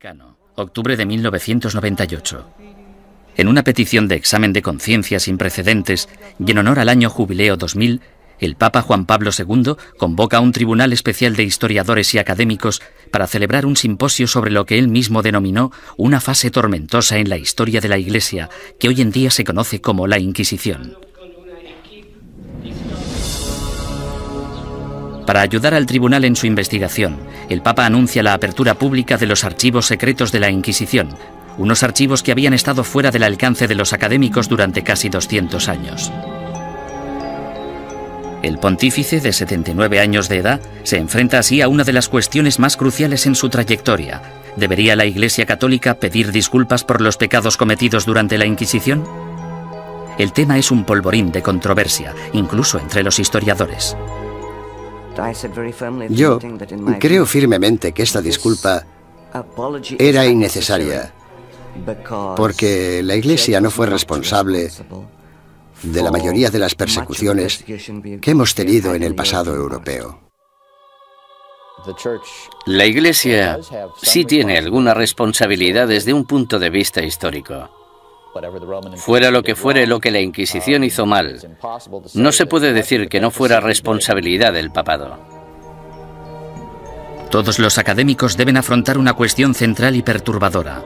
Vaticano, octubre de 1998. En una petición de examen de conciencia sin precedentes y en honor al año jubileo 2000, el Papa Juan Pablo II convoca a un tribunal especial de historiadores y académicos para celebrar un simposio sobre lo que él mismo denominó una fase tormentosa en la historia de la Iglesia, que hoy en día se conoce como la Inquisición. Para ayudar al tribunal en su investigación, el Papa anuncia la apertura pública de los archivos secretos de la Inquisición, unos archivos que habían estado fuera del alcance de los académicos durante casi 200 años. El pontífice, de 79 años de edad, se enfrenta así a una de las cuestiones más cruciales en su trayectoria. ¿Debería la Iglesia Católica pedir disculpas por los pecados cometidos durante la Inquisición? El tema es un polvorín de controversia, incluso entre los historiadores. Yo creo firmemente que esta disculpa era innecesaria, porque la Iglesia no fue responsable de la mayoría de las persecuciones que hemos tenido en el pasado europeo. La Iglesia sí tiene alguna responsabilidad desde un punto de vista histórico. Fuera lo que fuere lo que la Inquisición hizo mal, no se puede decir que no fuera responsabilidad del papado. Todos los académicos deben afrontar una cuestión central y perturbadora.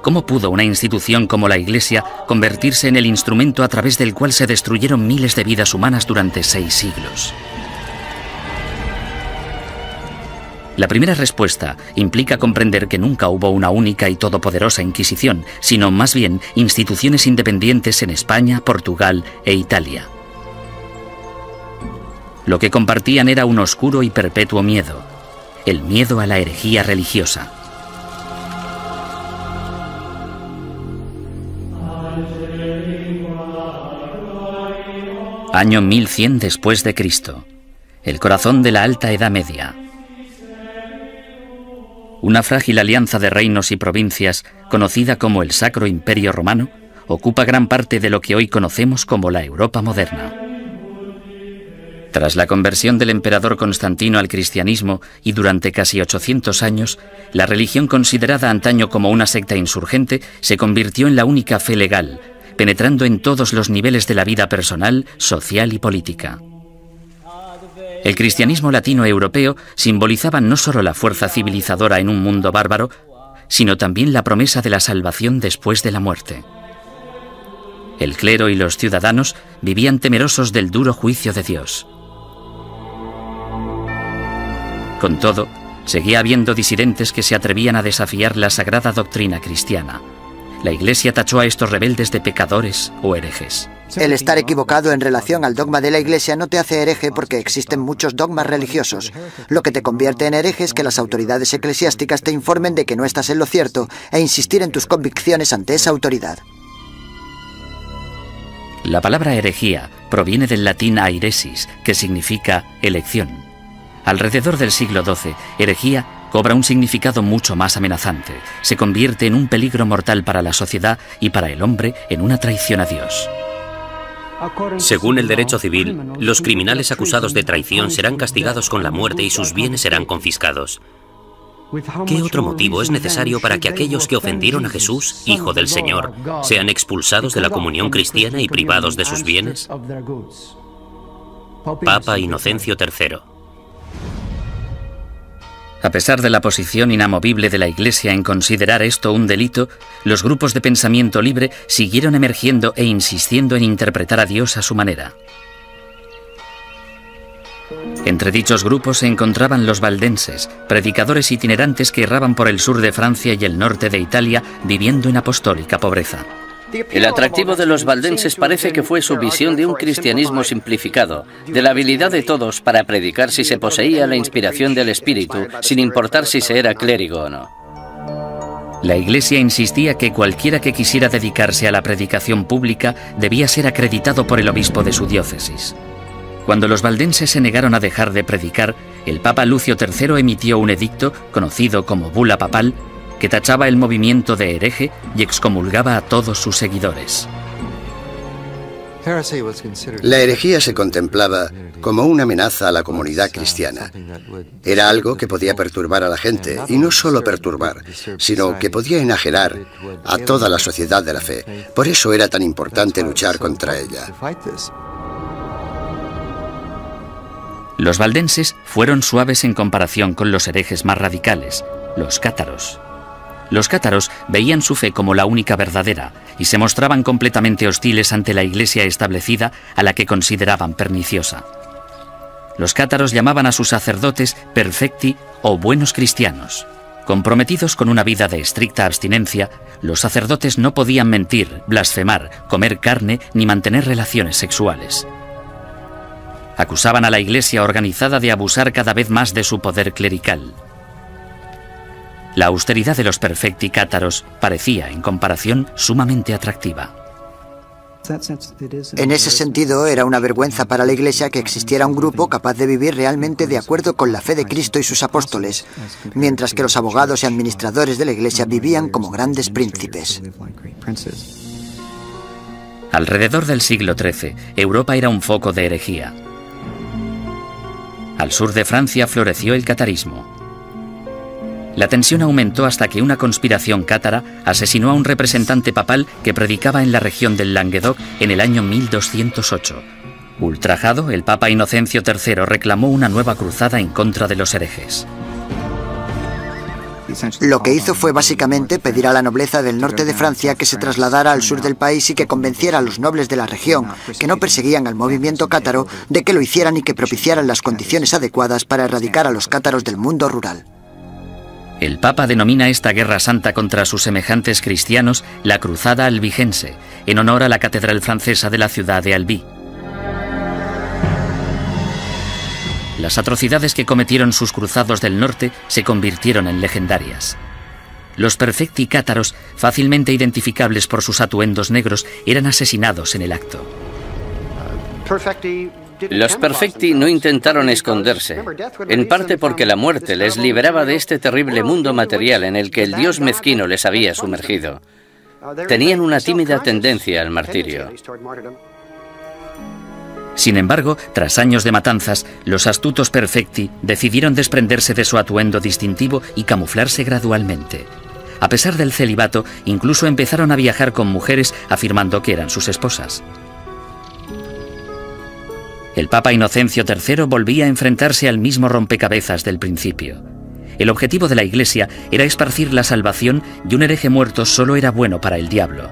¿Cómo pudo una institución como la Iglesia convertirse en el instrumento a través del cual se destruyeron miles de vidas humanas durante 6 siglos? La primera respuesta implica comprender que nunca hubo una única y todopoderosa Inquisición, sino más bien instituciones independientes en España, Portugal e Italia. Lo que compartían era un oscuro y perpetuo miedo, el miedo a la herejía religiosa. Año 1100 después de Cristo, el corazón de la Alta Edad Media. Una frágil alianza de reinos y provincias, conocida como el Sacro Imperio Romano, ocupa gran parte de lo que hoy conocemos como la Europa moderna. Tras la conversión del emperador Constantino al cristianismo y durante casi 800 años, la religión considerada antaño como una secta insurgente se convirtió en la única fe legal, penetrando en todos los niveles de la vida personal, social y política. El cristianismo latino europeo simbolizaba no solo la fuerza civilizadora en un mundo bárbaro, sino también la promesa de la salvación después de la muerte. El clero y los ciudadanos vivían temerosos del duro juicio de Dios. Con todo, seguía habiendo disidentes que se atrevían a desafiar la sagrada doctrina cristiana. La Iglesia tachó a estos rebeldes de pecadores o herejes. El estar equivocado en relación al dogma de la Iglesia no te hace hereje porque existen muchos dogmas religiosos. Lo que te convierte en hereje es que las autoridades eclesiásticas te informen de que no estás en lo cierto e insistir en tus convicciones ante esa autoridad. La palabra herejía proviene del latín airesis, que significa elección. Alrededor del siglo XII, herejía cobra un significado mucho más amenazante. Se convierte en un peligro mortal para la sociedad y para el hombre en una traición a Dios. Según el derecho civil, los criminales acusados de traición serán castigados con la muerte y sus bienes serán confiscados. ¿Qué otro motivo es necesario para que aquellos que ofendieron a Jesús, Hijo del Señor, sean expulsados de la comunión cristiana y privados de sus bienes? Papa Inocencio III. A pesar de la posición inamovible de la Iglesia en considerar esto un delito, los grupos de pensamiento libre siguieron emergiendo e insistiendo en interpretar a Dios a su manera. Entre dichos grupos se encontraban los valdenses, predicadores itinerantes que erraban por el sur de Francia y el norte de Italia, viviendo en apostólica pobreza. El atractivo de los valdenses parece que fue su visión de un cristianismo simplificado, de la habilidad de todos para predicar si se poseía la inspiración del Espíritu, sin importar si se era clérigo o no. La Iglesia insistía que cualquiera que quisiera dedicarse a la predicación pública debía ser acreditado por el obispo de su diócesis. Cuando los valdenses se negaron a dejar de predicar, el Papa Lucio III emitió un edicto, conocido como Bula Papal, que tachaba el movimiento de hereje y excomulgaba a todos sus seguidores. La herejía se contemplaba como una amenaza a la comunidad cristiana. Era algo que podía perturbar a la gente, y no solo perturbar, sino que podía enajenar a toda la sociedad de la fe. Por eso era tan importante luchar contra ella. Los valdenses fueron suaves en comparación con los herejes más radicales, los cátaros. Los cátaros veían su fe como la única verdadera y se mostraban completamente hostiles ante la iglesia establecida, a la que consideraban perniciosa. Los cátaros llamaban a sus sacerdotes perfecti o buenos cristianos. Comprometidos con una vida de estricta abstinencia, los sacerdotes no podían mentir, blasfemar, comer carne ni mantener relaciones sexuales. Acusaban a la iglesia organizada de abusar cada vez más de su poder clerical. La austeridad de los perfecti cátaros parecía, en comparación, sumamente atractiva. En ese sentido, era una vergüenza para la Iglesia que existiera un grupo capaz de vivir realmente de acuerdo con la fe de Cristo y sus apóstoles, mientras que los abogados y administradores de la Iglesia vivían como grandes príncipes. Alrededor del siglo XIII, Europa era un foco de herejía. Al sur de Francia floreció el catarismo. La tensión aumentó hasta que una conspiración cátara asesinó a un representante papal que predicaba en la región del Languedoc en el año 1208. Ultrajado, el Papa Inocencio III reclamó una nueva cruzada en contra de los herejes. Lo que hizo fue básicamente pedir a la nobleza del norte de Francia que se trasladara al sur del país y que convenciera a los nobles de la región, que no perseguían al movimiento cátaro, de que lo hicieran y que propiciaran las condiciones adecuadas para erradicar a los cátaros del mundo rural. El Papa denomina esta guerra santa contra sus semejantes cristianos la Cruzada Albigense, en honor a la catedral francesa de la ciudad de Albi. Las atrocidades que cometieron sus cruzados del norte se convirtieron en legendarias. Los perfecti cátaros, fácilmente identificables por sus atuendos negros, eran asesinados en el acto. Los perfecti no intentaron esconderse, en parte porque la muerte les liberaba de este terrible mundo material en el que el Dios mezquino les había sumergido. Tenían una tímida tendencia al martirio. Sin embargo, tras años de matanzas, los astutos perfecti decidieron desprenderse de su atuendo distintivo y camuflarse gradualmente. A pesar del celibato, incluso empezaron a viajar con mujeres afirmando que eran sus esposas. El Papa Inocencio III volvía a enfrentarse al mismo rompecabezas del principio. El objetivo de la Iglesia era esparcir la salvación y un hereje muerto solo era bueno para el diablo.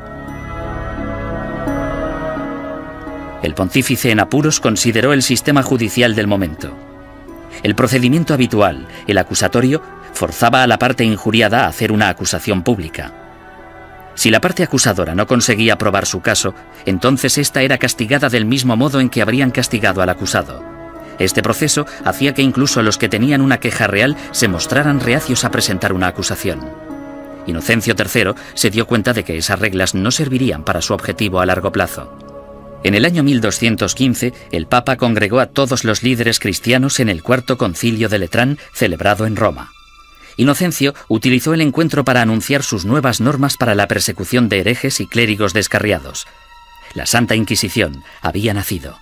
El pontífice en apuros consideró el sistema judicial del momento. El procedimiento habitual, el acusatorio, forzaba a la parte injuriada a hacer una acusación pública. Si la parte acusadora no conseguía probar su caso, entonces ésta era castigada del mismo modo en que habrían castigado al acusado. Este proceso hacía que incluso los que tenían una queja real se mostraran reacios a presentar una acusación. Inocencio III se dio cuenta de que esas reglas no servirían para su objetivo a largo plazo. En el año 1215, el Papa congregó a todos los líderes cristianos en el Cuarto Concilio de Letrán, celebrado en Roma. Inocencio utilizó el encuentro para anunciar sus nuevas normas para la persecución de herejes y clérigos descarriados. La Santa Inquisición había nacido.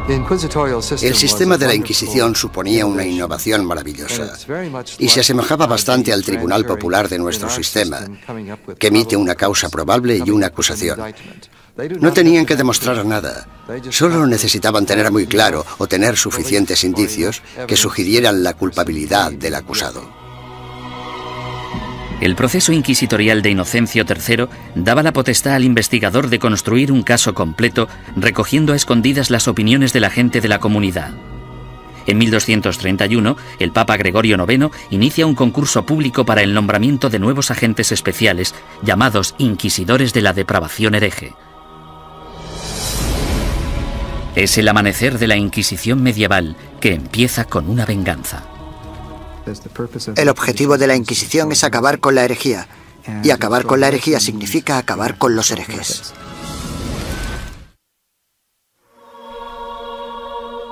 El sistema de la Inquisición suponía una innovación maravillosa y se asemejaba bastante al Tribunal Popular de nuestro sistema, que emite una causa probable y una acusación. No tenían que demostrar nada, solo necesitaban tener muy claro o tener suficientes indicios que sugirieran la culpabilidad del acusado. El proceso inquisitorial de Inocencio III daba la potestad al investigador de construir un caso completo, recogiendo a escondidas las opiniones de la gente de la comunidad. En 1231, el Papa Gregorio IX inicia un concurso público para el nombramiento de nuevos agentes especiales, llamados inquisidores de la depravación hereje. Es el amanecer de la Inquisición medieval que empieza con una venganza. El objetivo de la Inquisición es acabar con la herejía, y acabar con la herejía significa acabar con los herejes.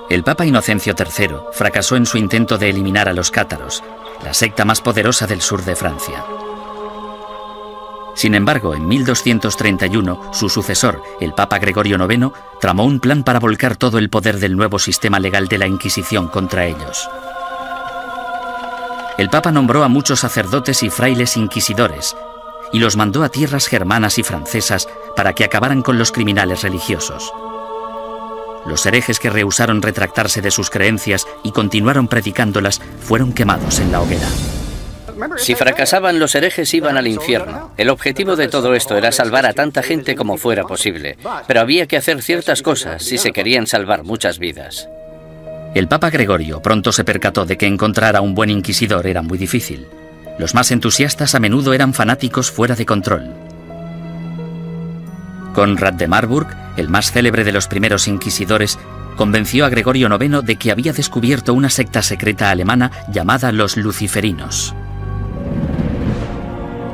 El Papa Inocencio III fracasó en su intento de eliminar a los cátaros, la secta más poderosa del sur de Francia. Sin embargo, en 1231, su sucesor, el Papa Gregorio IX, tramó un plan para volcar todo el poder del nuevo sistema legal de la Inquisición contra ellos. El Papa nombró a muchos sacerdotes y frailes inquisidores y los mandó a tierras germanas y francesas para que acabaran con los criminales religiosos. Los herejes que rehusaron retractarse de sus creencias y continuaron predicándolas fueron quemados en la hoguera. Si fracasaban, los herejes iban al infierno. El objetivo de todo esto era salvar a tanta gente como fuera posible, pero había que hacer ciertas cosas si se querían salvar muchas vidas. El Papa Gregorio pronto se percató de que encontrar a un buen inquisidor era muy difícil. Los más entusiastas a menudo eran fanáticos fuera de control. Conrad de Marburg, el más célebre de los primeros inquisidores, convenció a Gregorio IX de que había descubierto una secta secreta alemana llamada los luciferinos.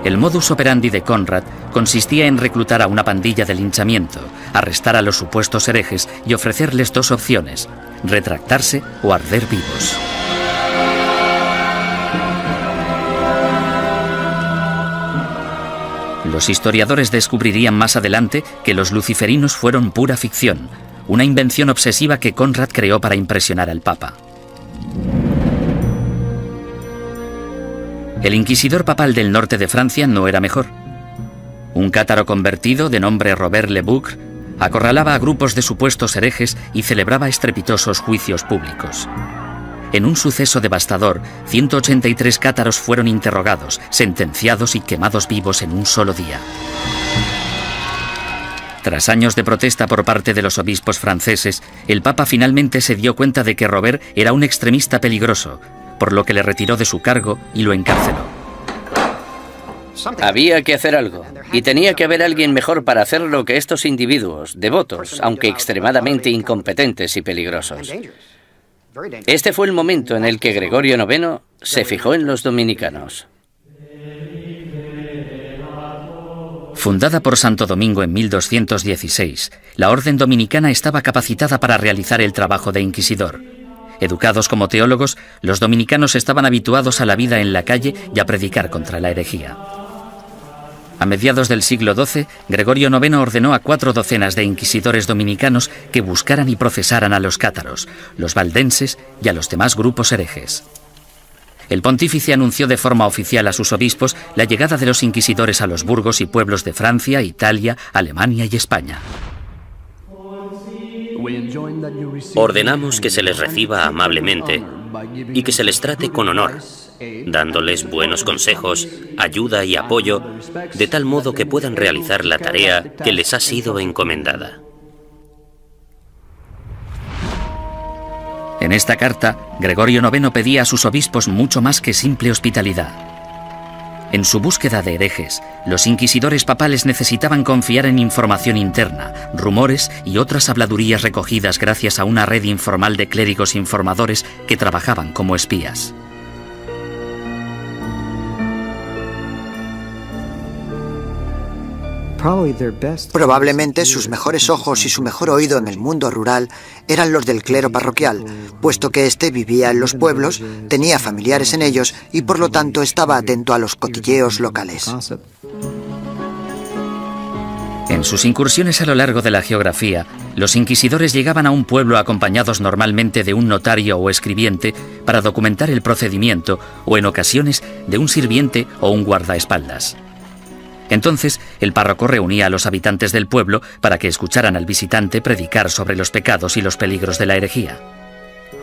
El modus operandi de Conrad consistía en reclutar a una pandilla de linchamiento, arrestar a los supuestos herejes y ofrecerles dos opciones: retractarse o arder vivos. Los historiadores descubrirían más adelante que los luciferinos fueron pura ficción, una invención obsesiva que Conrad creó para impresionar al Papa. El inquisidor papal del norte de Francia no era mejor. Un cátaro convertido de nombre Robert Le Boucq acorralaba a grupos de supuestos herejes y celebraba estrepitosos juicios públicos. En un suceso devastador, 183 cátaros fueron interrogados, sentenciados y quemados vivos en un solo día. Tras años de protesta por parte de los obispos franceses, el Papa finalmente se dio cuenta de que Robert era un extremista peligroso, por lo que le retiró de su cargo y lo encarceló. Había que hacer algo, y tenía que haber alguien mejor para hacerlo que estos individuos, devotos, aunque extremadamente incompetentes y peligrosos. Este fue el momento en el que Gregorio IX se fijó en los dominicanos. Fundada por Santo Domingo en 1216, la orden dominicana estaba capacitada para realizar el trabajo de inquisidor. Educados como teólogos, los dominicanos estaban habituados a la vida en la calle y a predicar contra la herejía. A mediados del siglo XII, Gregorio IX ordenó a 4 docenas de inquisidores dominicanos que buscaran y procesaran a los cátaros, los valdenses y a los demás grupos herejes. El pontífice anunció de forma oficial a sus obispos la llegada de los inquisidores a los burgos y pueblos de Francia, Italia, Alemania y España. Ordenamos que se les reciba amablemente y que se les trate con honor, dándoles buenos consejos, ayuda y apoyo, de tal modo que puedan realizar la tarea que les ha sido encomendada. En esta carta, Gregorio IX pedía a sus obispos mucho más que simple hospitalidad. En su búsqueda de herejes, los inquisidores papales necesitaban confiar en información interna, rumores y otras habladurías recogidas gracias a una red informal de clérigos informadores que trabajaban como espías. Probablemente sus mejores ojos y su mejor oído en el mundo rural eran los del clero parroquial, puesto que éste vivía en los pueblos, tenía familiares en ellos y por lo tanto estaba atento a los cotilleos locales. En sus incursiones a lo largo de la geografía, los inquisidores llegaban a un pueblo acompañados normalmente de un notario o escribiente para documentar el procedimiento o en ocasiones de un sirviente o un guardaespaldas. Entonces, el párroco reunía a los habitantes del pueblo para que escucharan al visitante predicar sobre los pecados y los peligros de la herejía.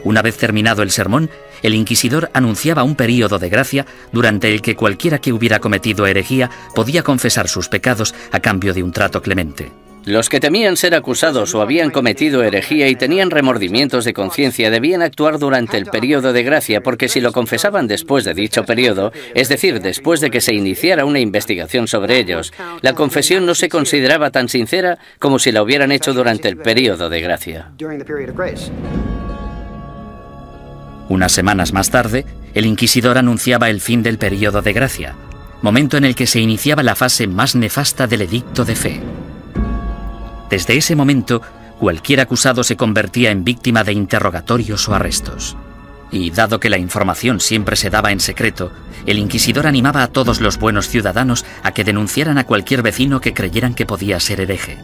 Una vez terminado el sermón, el inquisidor anunciaba un período de gracia durante el que cualquiera que hubiera cometido herejía podía confesar sus pecados a cambio de un trato clemente. Los que temían ser acusados o habían cometido herejía y tenían remordimientos de conciencia debían actuar durante el período de gracia, porque si lo confesaban después de dicho período, es decir, después de que se iniciara una investigación sobre ellos, la confesión no se consideraba tan sincera como si la hubieran hecho durante el período de gracia. Unas semanas más tarde, el inquisidor anunciaba el fin del período de gracia, momento en el que se iniciaba la fase más nefasta del edicto de fe. Desde ese momento, cualquier acusado se convertía en víctima de interrogatorios o arrestos. Y dado que la información siempre se daba en secreto, el inquisidor animaba a todos los buenos ciudadanos a que denunciaran a cualquier vecino que creyeran que podía ser hereje.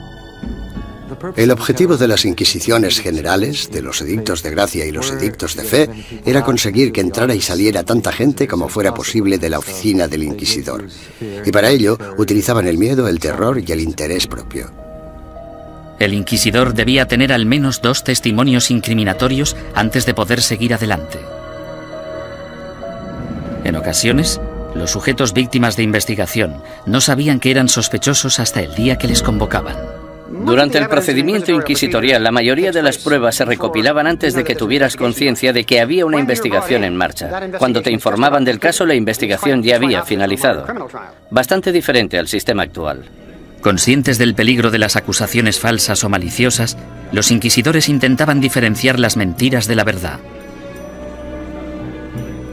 El objetivo de las inquisiciones generales, de los edictos de gracia y los edictos de fe, era conseguir que entrara y saliera tanta gente como fuera posible de la oficina del inquisidor. Y para ello utilizaban el miedo, el terror y el interés propio. El inquisidor debía tener al menos 2 testimonios incriminatorios antes de poder seguir adelante. En ocasiones, los sujetos víctimas de investigación no sabían que eran sospechosos hasta el día que les convocaban. Durante el procedimiento inquisitorial, la mayoría de las pruebas se recopilaban antes de que tuvieras conciencia de que había una investigación en marcha. Cuando te informaban del caso, la investigación ya había finalizado. Bastante diferente al sistema actual. Conscientes del peligro de las acusaciones falsas o maliciosas, los inquisidores intentaban diferenciar las mentiras de la verdad.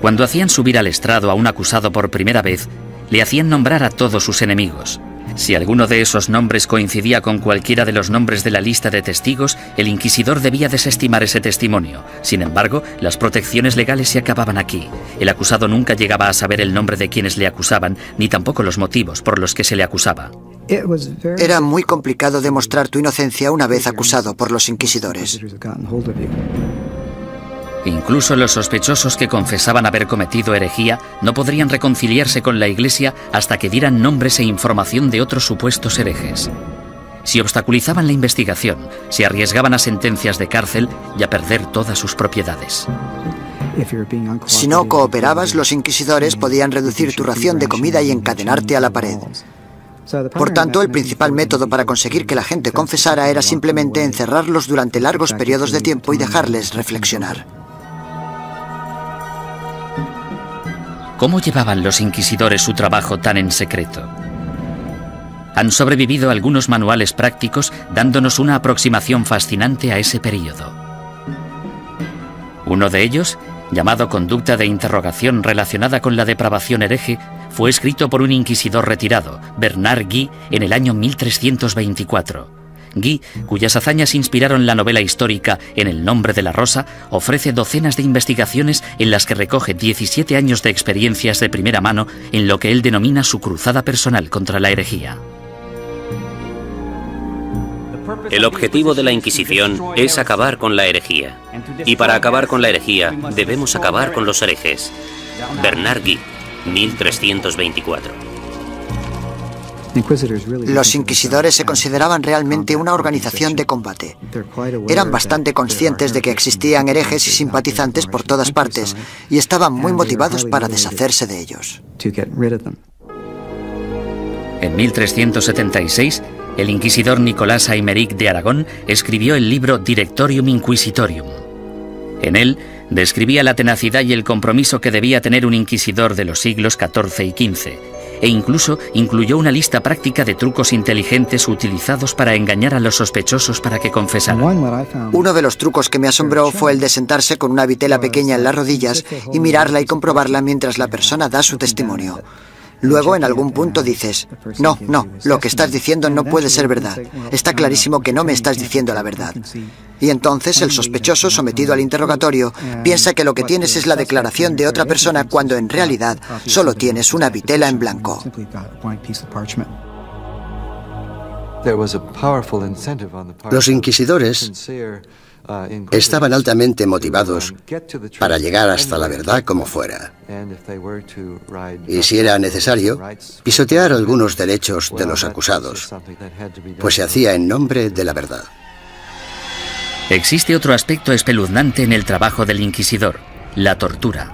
Cuando hacían subir al estrado a un acusado por primera vez, le hacían nombrar a todos sus enemigos. Si alguno de esos nombres coincidía con cualquiera de los nombres de la lista de testigos, el inquisidor debía desestimar ese testimonio. Sin embargo, las protecciones legales se acababan aquí. El acusado nunca llegaba a saber el nombre de quienes le acusaban, ni tampoco los motivos por los que se le acusaba. Era muy complicado demostrar tu inocencia una vez acusado por los inquisidores. Incluso los sospechosos que confesaban haber cometido herejía no podrían reconciliarse con la Iglesia hasta que dieran nombres e información de otros supuestos herejes. Si obstaculizaban la investigación, se arriesgaban a sentencias de cárcel y a perder todas sus propiedades. Si no cooperabas, los inquisidores podían reducir tu ración de comida y encadenarte a la pared. Por tanto, el principal método para conseguir que la gente confesara era simplemente encerrarlos durante largos periodos de tiempo y dejarles reflexionar. ¿Cómo llevaban los inquisidores su trabajo tan en secreto? Han sobrevivido algunos manuales prácticos dándonos una aproximación fascinante a ese periodo. Uno de ellos, llamado Conducta de interrogación relacionada con la depravación hereje, fue escrito por un inquisidor retirado, Bernard Guy, en el año 1324. Guy, cuyas hazañas inspiraron la novela histórica En el nombre de la rosa, ofrece docenas de investigaciones en las que recoge 17 años de experiencias de primera mano en lo que él denomina su cruzada personal contra la herejía. El objetivo de la Inquisición es acabar con la herejía. Y para acabar con la herejía, debemos acabar con los herejes. Bernard Guy, 1324. Los inquisidores se consideraban realmente una organización de combate. Eran bastante conscientes de que existían herejes y simpatizantes por todas partes y estaban muy motivados para deshacerse de ellos. En 1376, el inquisidor Nicolás Aymeric de Aragón escribió el libro Directorium Inquisitorium. En él, describía la tenacidad y el compromiso que debía tener un inquisidor de los siglos XIV y XV, e incluso incluyó una lista práctica de trucos inteligentes utilizados para engañar a los sospechosos para que confesaran. Uno de los trucos que me asombró fue el de sentarse con una vitela pequeña en las rodillas y mirarla y comprobarla mientras la persona da su testimonio. Luego, en algún punto dices, no, lo que estás diciendo no puede ser verdad. Está clarísimo que no me estás diciendo la verdad. Y entonces el sospechoso, sometido al interrogatorio, piensa que lo que tienes es la declaración de otra persona cuando en realidad solo tienes una vitela en blanco. Los inquisidores estaban altamente motivados para llegar hasta la verdad como fuera. Y si era necesario, pisotear algunos derechos de los acusados, pues se hacía en nombre de la verdad. Existe otro aspecto espeluznante en el trabajo del inquisidor, la tortura.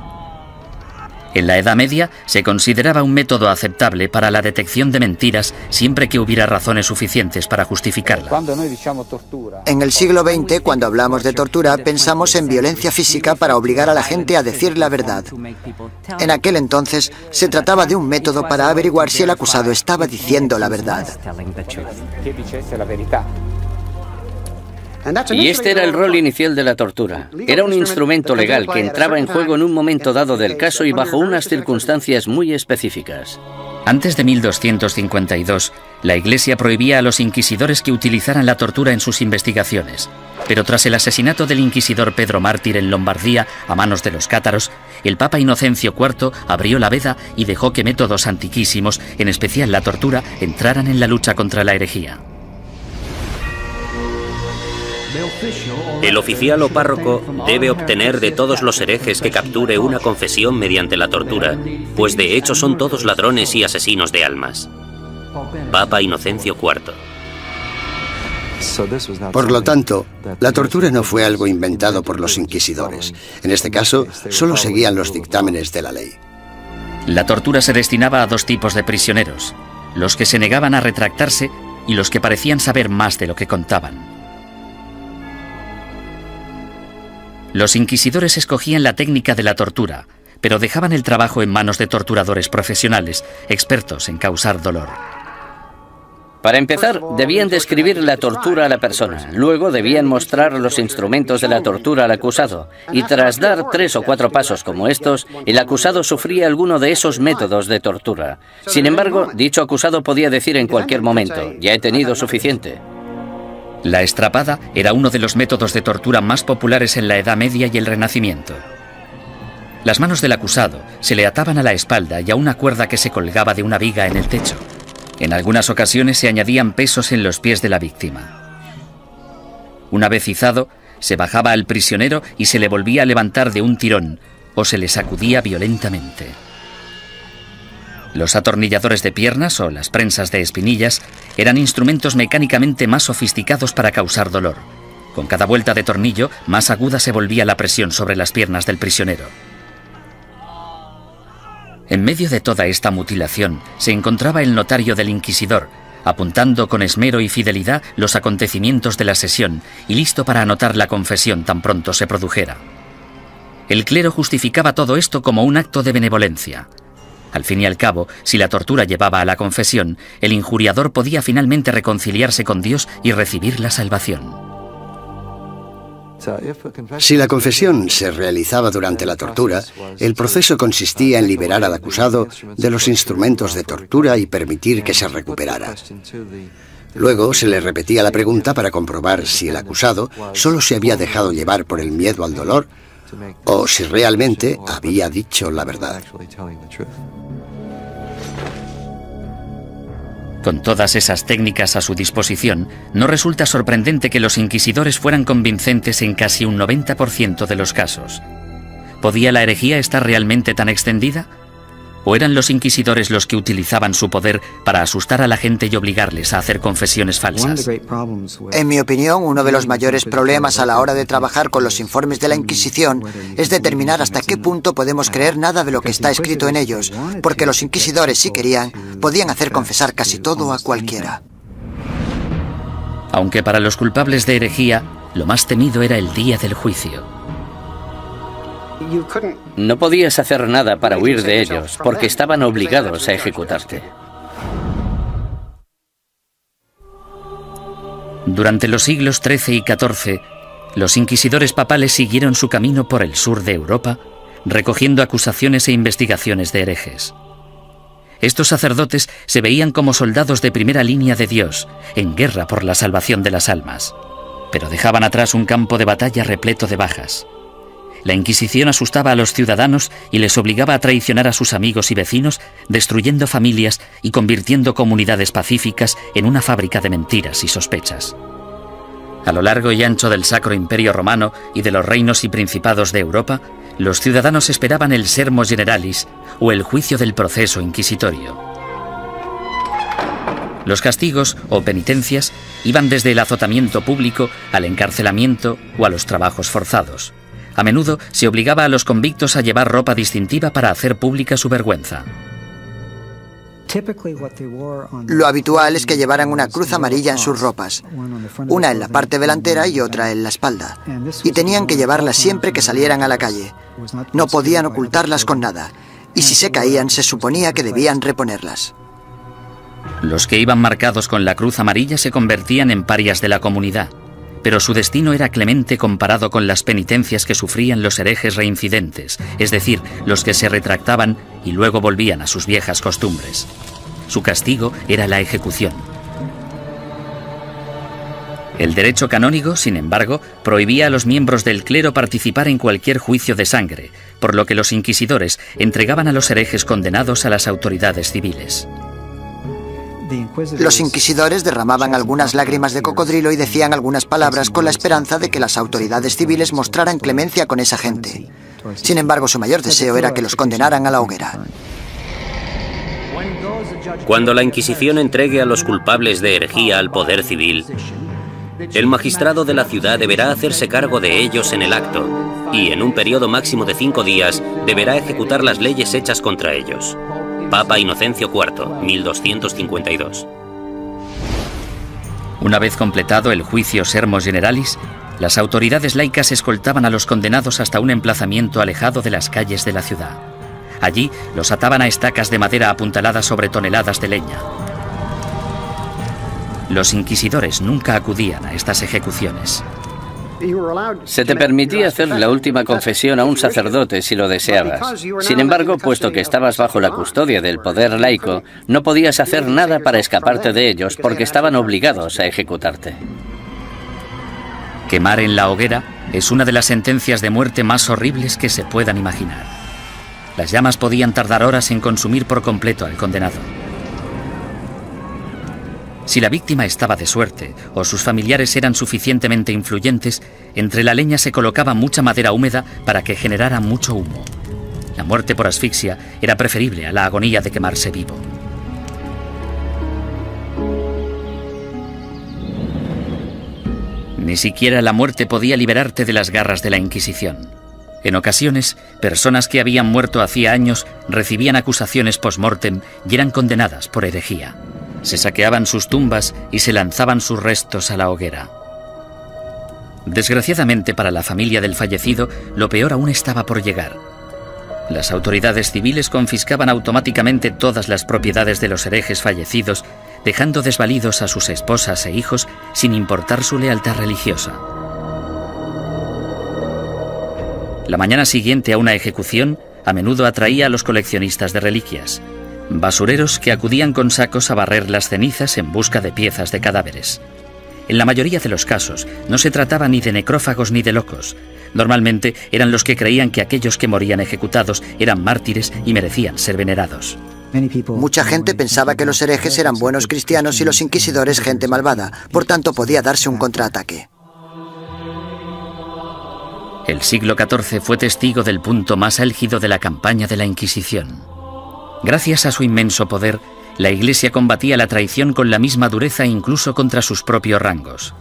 En la Edad Media se consideraba un método aceptable para la detección de mentiras siempre que hubiera razones suficientes para justificarla. En el siglo XX, cuando hablamos de tortura, pensamos en violencia física para obligar a la gente a decir la verdad. En aquel entonces, se trataba de un método para averiguar si el acusado estaba diciendo la verdad. Y este era el rol inicial de la tortura. Era un instrumento legal que entraba en juego en un momento dado del caso y bajo unas circunstancias muy específicas. Antes de 1252, la Iglesia prohibía a los inquisidores que utilizaran la tortura en sus investigaciones. Pero tras el asesinato del inquisidor Pedro Mártir en Lombardía a manos de los cátaros, el Papa Inocencio IV abrió la veda y dejó que métodos antiquísimos, en especial la tortura, entraran en la lucha contra la herejía. El oficial o párroco debe obtener de todos los herejes que capture una confesión mediante la tortura, pues de hecho son todos ladrones y asesinos de almas. Papa Inocencio IV. Por lo tanto, la tortura no fue algo inventado por los inquisidores. En este caso, solo seguían los dictámenes de la ley. La tortura se destinaba a dos tipos de prisioneros: los que se negaban a retractarse y los que parecían saber más de lo que contaban. Los inquisidores escogían la técnica de la tortura, pero dejaban el trabajo en manos de torturadores profesionales, expertos en causar dolor. Para empezar, debían describir la tortura a la persona. Luego debían mostrar los instrumentos de la tortura al acusado. Y tras dar 3 o 4 pasos como estos, el acusado sufría alguno de esos métodos de tortura. Sin embargo, dicho acusado podía decir en cualquier momento: ya he tenido suficiente. La estrapada era uno de los métodos de tortura más populares en la Edad Media y el Renacimiento. Las manos del acusado se le ataban a la espalda y a una cuerda que se colgaba de una viga en el techo. En algunas ocasiones se añadían pesos en los pies de la víctima. Una vez izado, se bajaba al prisionero y se le volvía a levantar de un tirón o se le sacudía violentamente. Los atornilladores de piernas o las prensas de espinillas eran instrumentos mecánicamente más sofisticados para causar dolor. Con cada vuelta de tornillo, más aguda se volvía la presión sobre las piernas del prisionero. En medio de toda esta mutilación se encontraba el notario del inquisidor, apuntando con esmero y fidelidad los acontecimientos de la sesión y listo para anotar la confesión tan pronto se produjera. El clero justificaba todo esto como un acto de benevolencia. Al fin y al cabo, si la tortura llevaba a la confesión, el injuriador podía finalmente reconciliarse con Dios y recibir la salvación. Si la confesión se realizaba durante la tortura, el proceso consistía en liberar al acusado de los instrumentos de tortura y permitir que se recuperara. Luego se le repetía la pregunta para comprobar si el acusado solo se había dejado llevar por el miedo al dolor o si realmente había dicho la verdad. Con todas esas técnicas a su disposición, no resulta sorprendente que los inquisidores fueran convincentes en casi un 90% de los casos. ¿Podía la herejía estar realmente tan extendida? ¿O eran los inquisidores los que utilizaban su poder para asustar a la gente y obligarles a hacer confesiones falsas? En mi opinión, uno de los mayores problemas a la hora de trabajar con los informes de la Inquisición es determinar hasta qué punto podemos creer nada de lo que está escrito en ellos, porque los inquisidores, si querían, podían hacer confesar casi todo a cualquiera. Aunque para los culpables de herejía, lo más temido era el día del juicio. No podías hacer nada para huir de ellos, porque estaban obligados a ejecutarte. Durante los siglos XIII y XIV, los inquisidores papales siguieron su camino por el sur de Europa, recogiendo acusaciones e investigaciones de herejes. Estos sacerdotes se veían como soldados de primera línea de Dios, en guerra por la salvación de las almas, pero dejaban atrás un campo de batalla repleto de bajas. La Inquisición asustaba a los ciudadanos y les obligaba a traicionar a sus amigos y vecinos, destruyendo familias y convirtiendo comunidades pacíficas en una fábrica de mentiras y sospechas. A lo largo y ancho del Sacro Imperio Romano y de los reinos y principados de Europa, los ciudadanos esperaban el sermo generalis o el juicio del proceso inquisitorio. Los castigos o penitencias iban desde el azotamiento público al encarcelamiento o a los trabajos forzados. A menudo se obligaba a los convictos a llevar ropa distintiva para hacer pública su vergüenza. Lo habitual es que llevaran una cruz amarilla en sus ropas, una en la parte delantera y otra en la espalda, y tenían que llevarlas siempre que salieran a la calle. No podían ocultarlas con nada, y si se caían se suponía que debían reponerlas. Los que iban marcados con la cruz amarilla se convertían en parias de la comunidad. pero su destino era clemente comparado con las penitencias que sufrían los herejes reincidentes, es decir, los que se retractaban y luego volvían a sus viejas costumbres. Su castigo era la ejecución. El derecho canónico, sin embargo, prohibía a los miembros del clero participar en cualquier juicio de sangre, por lo que los inquisidores entregaban a los herejes condenados a las autoridades civiles. Los inquisidores derramaban algunas lágrimas de cocodrilo y decían algunas palabras con la esperanza de que las autoridades civiles mostraran clemencia con esa gente. Sin embargo, su mayor deseo era que los condenaran a la hoguera. Cuando la Inquisición entregue a los culpables de herejía al poder civil, el magistrado de la ciudad deberá hacerse cargo de ellos en el acto y, en un periodo máximo de 5 días, deberá ejecutar las leyes hechas contra ellos. Papa Inocencio IV, 1252. Una vez completado el juicio Sermos Generalis, las autoridades laicas escoltaban a los condenados hasta un emplazamiento alejado de las calles de la ciudad. Allí los ataban a estacas de madera apuntaladas sobre toneladas de leña. Los inquisidores nunca acudían a estas ejecuciones. Se te permitía hacer la última confesión a un sacerdote si lo deseabas. Sin embargo, puesto que estabas bajo la custodia del poder laico, no podías hacer nada para escaparte de ellos porque estaban obligados a ejecutarte. Quemar en la hoguera es una de las sentencias de muerte más horribles que se puedan imaginar. Las llamas podían tardar horas en consumir por completo al condenado. Si la víctima estaba de suerte o sus familiares eran suficientemente influyentes, entre la leña se colocaba mucha madera húmeda para que generara mucho humo. La muerte por asfixia era preferible a la agonía de quemarse vivo. Ni siquiera la muerte podía liberarte de las garras de la Inquisición. En ocasiones, personas que habían muerto hacía años recibían acusaciones post-mortem y eran condenadas por herejía. Se saqueaban sus tumbas y se lanzaban sus restos a la hoguera. Desgraciadamente para la familia del fallecido, lo peor aún estaba por llegar. Las autoridades civiles confiscaban automáticamente todas las propiedades de los herejes fallecidos, dejando desvalidos a sus esposas e hijos sin importar su lealtad religiosa. La mañana siguiente a una ejecución a menudo atraía a los coleccionistas de reliquias. Basureros que acudían con sacos a barrer las cenizas en busca de piezas de cadáveres. En la mayoría de los casos no se trataba ni de necrófagos ni de locos. Normalmente eran los que creían que aquellos que morían ejecutados eran mártires y merecían ser venerados. Mucha gente pensaba que los herejes eran buenos cristianos y los inquisidores gente malvada, por tanto podía darse un contraataque. El siglo XIV fue testigo del punto más álgido de la campaña de la Inquisición. Gracias a su inmenso poder, la Iglesia combatía la traición con la misma dureza incluso contra sus propios rangos.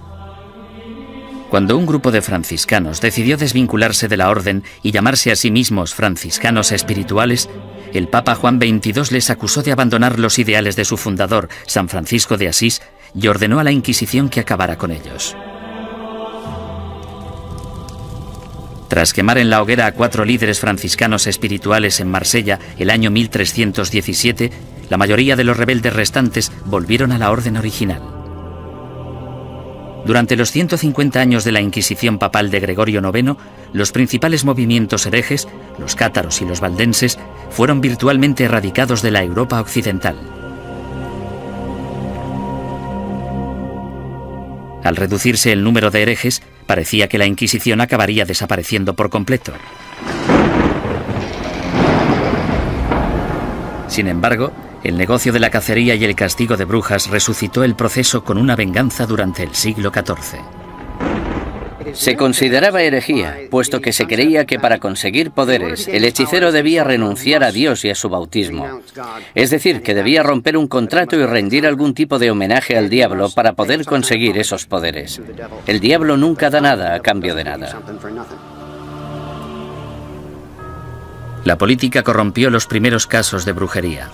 Cuando un grupo de franciscanos decidió desvincularse de la orden y llamarse a sí mismos franciscanos espirituales, el Papa Juan XXII les acusó de abandonar los ideales de su fundador, San Francisco de Asís, y ordenó a la Inquisición que acabara con ellos. Tras quemar en la hoguera a 4 líderes franciscanos espirituales en Marsella el año 1317, la mayoría de los rebeldes restantes volvieron a la orden original. Durante los 150 años de la Inquisición papal de Gregorio IX, los principales movimientos herejes, los cátaros y los valdenses, fueron virtualmente erradicados de la Europa occidental. Al reducirse el número de herejes, parecía que la Inquisición acabaría desapareciendo por completo. Sin embargo, el negocio de la cacería y el castigo de brujas resucitó el proceso con una venganza durante el siglo XIV. Se consideraba herejía, puesto que se creía que para conseguir poderes, el hechicero debía renunciar a Dios y a su bautismo. Es decir, que debía romper un contrato y rendir algún tipo de homenaje al diablo para poder conseguir esos poderes. El diablo nunca da nada a cambio de nada. La política corrompió los primeros casos de brujería.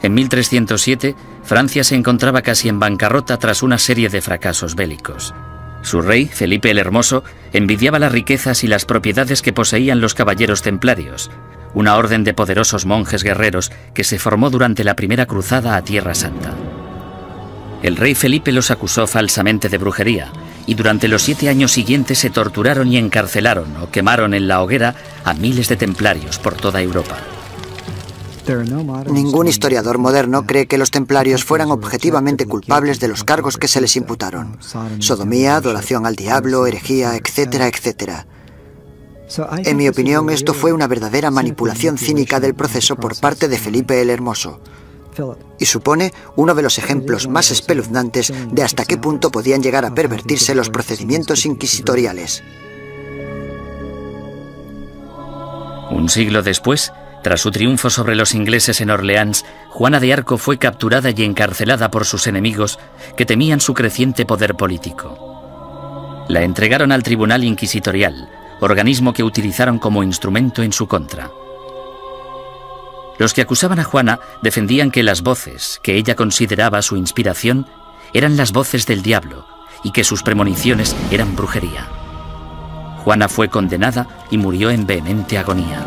En 1307, Francia se encontraba casi en bancarrota tras una serie de fracasos bélicos. Su rey, Felipe el Hermoso, envidiaba las riquezas y las propiedades que poseían los caballeros templarios, una orden de poderosos monjes guerreros que se formó durante la primera cruzada a Tierra Santa. El rey Felipe los acusó falsamente de brujería y durante los 7 años siguientes se torturaron y encarcelaron o quemaron en la hoguera a miles de templarios por toda Europa. Ningún historiador moderno cree que los templarios fueran objetivamente culpables de los cargos que se les imputaron: sodomía, adoración al diablo, herejía, etcétera, etcétera. En mi opinión, esto fue una verdadera manipulación cínica del proceso por parte de Felipe el Hermoso, y supone uno de los ejemplos más espeluznantes de hasta qué punto podían llegar a pervertirse los procedimientos inquisitoriales. Un siglo después, tras su triunfo sobre los ingleses en Orleans, Juana de Arco fue capturada y encarcelada por sus enemigos, que temían su creciente poder político. La entregaron al Tribunal Inquisitorial, organismo que utilizaron como instrumento en su contra. Los que acusaban a Juana defendían que las voces que ella consideraba su inspiración eran las voces del diablo y que sus premoniciones eran brujería. Juana fue condenada y murió en vehemente agonía.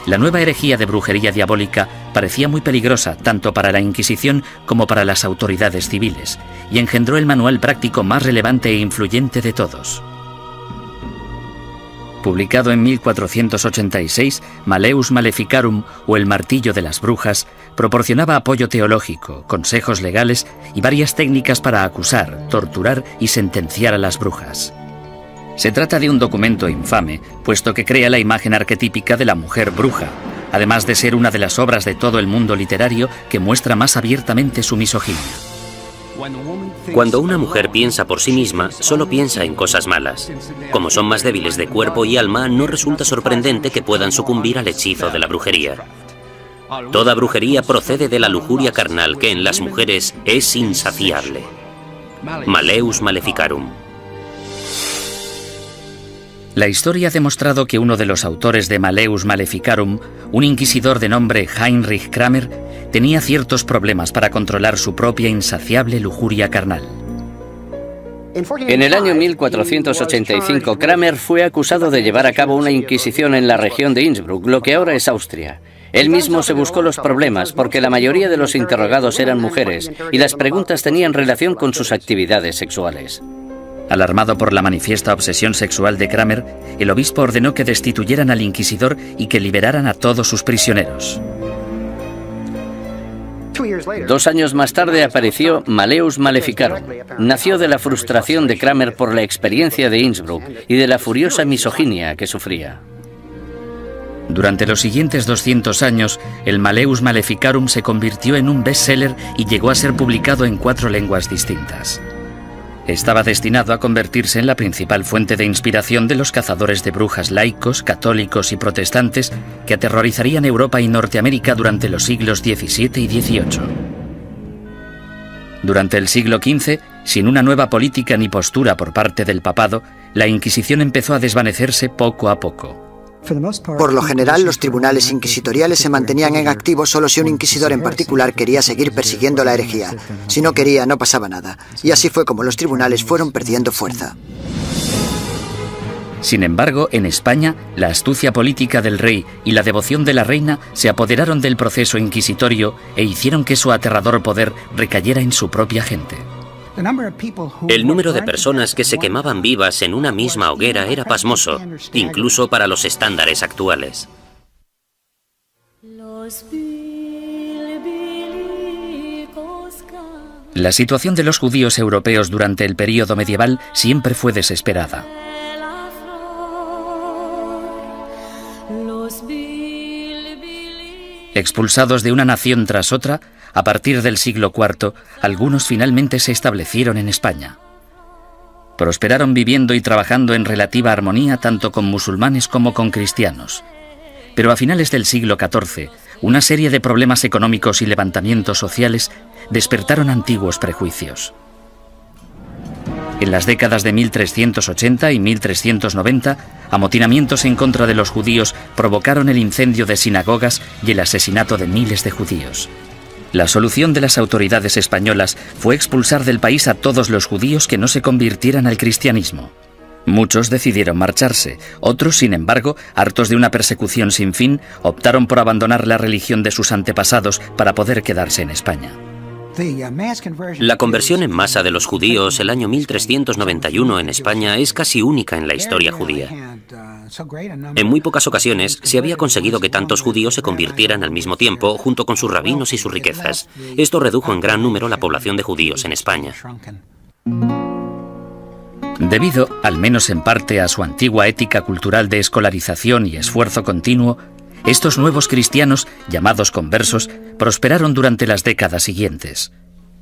La nueva herejía de brujería diabólica parecía muy peligrosa tanto para la Inquisición como para las autoridades civiles, y engendró el manual práctico más relevante e influyente de todos. Publicado en 1486, Malleus Maleficarum, o el martillo de las brujas, proporcionaba apoyo teológico, consejos legales y varias técnicas para acusar, torturar y sentenciar a las brujas. Se trata de un documento infame, puesto que crea la imagen arquetípica de la mujer bruja, además de ser una de las obras de todo el mundo literario que muestra más abiertamente su misoginia. Cuando una mujer piensa por sí misma, solo piensa en cosas malas. Como son más débiles de cuerpo y alma, no resulta sorprendente que puedan sucumbir al hechizo de la brujería. Toda brujería procede de la lujuria carnal que en las mujeres es insaciable. Malleus Maleficarum. La historia ha demostrado que uno de los autores de Malleus Maleficarum, un inquisidor de nombre Heinrich Kramer, tenía ciertos problemas para controlar su propia insaciable lujuria carnal. En el año 1485, Kramer fue acusado de llevar a cabo una inquisición en la región de Innsbruck, lo que ahora es Austria. Él mismo se buscó los problemas porque la mayoría de los interrogados eran mujeres y las preguntas tenían relación con sus actividades sexuales. Alarmado por la manifiesta obsesión sexual de Kramer, el obispo ordenó que destituyeran al inquisidor y que liberaran a todos sus prisioneros. 2 años más tarde apareció Malleus Maleficarum. Nació de la frustración de Kramer por la experiencia de Innsbruck y de la furiosa misoginia que sufría. Durante los siguientes 200 años, el Malleus Maleficarum se convirtió en un bestseller y llegó a ser publicado en 4 lenguas distintas. Estaba destinado a convertirse en la principal fuente de inspiración de los cazadores de brujas laicos, católicos y protestantes que aterrorizarían Europa y Norteamérica durante los siglos XVII y XVIII. Durante el siglo XV, sin una nueva política ni postura por parte del papado, la Inquisición empezó a desvanecerse poco a poco. Por lo general, los tribunales inquisitoriales se mantenían en activo solo si un inquisidor en particular quería seguir persiguiendo la herejía. Si no quería, no pasaba nada. Y así fue como los tribunales fueron perdiendo fuerza. Sin embargo, en España, la astucia política del rey y la devoción de la reina se apoderaron del proceso inquisitorio e hicieron que su aterrador poder recayera en su propia gente. El número de personas que se quemaban vivas en una misma hoguera era pasmoso, incluso para los estándares actuales. La situación de los judíos europeos durante el período medieval siempre fue desesperada. Expulsados de una nación tras otra, a partir del siglo IV, algunos finalmente se establecieron en España. Prosperaron viviendo y trabajando en relativa armonía tanto con musulmanes como con cristianos. Pero a finales del siglo XIV, una serie de problemas económicos y levantamientos sociales despertaron antiguos prejuicios. En las décadas de 1380 y 1390, amotinamientos en contra de los judíos provocaron el incendio de sinagogas y el asesinato de miles de judíos. La solución de las autoridades españolas fue expulsar del país a todos los judíos que no se convirtieran al cristianismo. Muchos decidieron marcharse, otros, sin embargo, hartos de una persecución sin fin, optaron por abandonar la religión de sus antepasados para poder quedarse en España. La conversión en masa de los judíos el año 1391 en España es casi única en la historia judía. En muy pocas ocasiones se había conseguido que tantos judíos se convirtieran al mismo tiempo junto con sus rabinos y sus riquezas. Esto redujo en gran número la población de judíos en España. Debido, al menos en parte, a su antigua ética cultural de escolarización y esfuerzo continuo, estos nuevos cristianos, llamados conversos, prosperaron durante las décadas siguientes.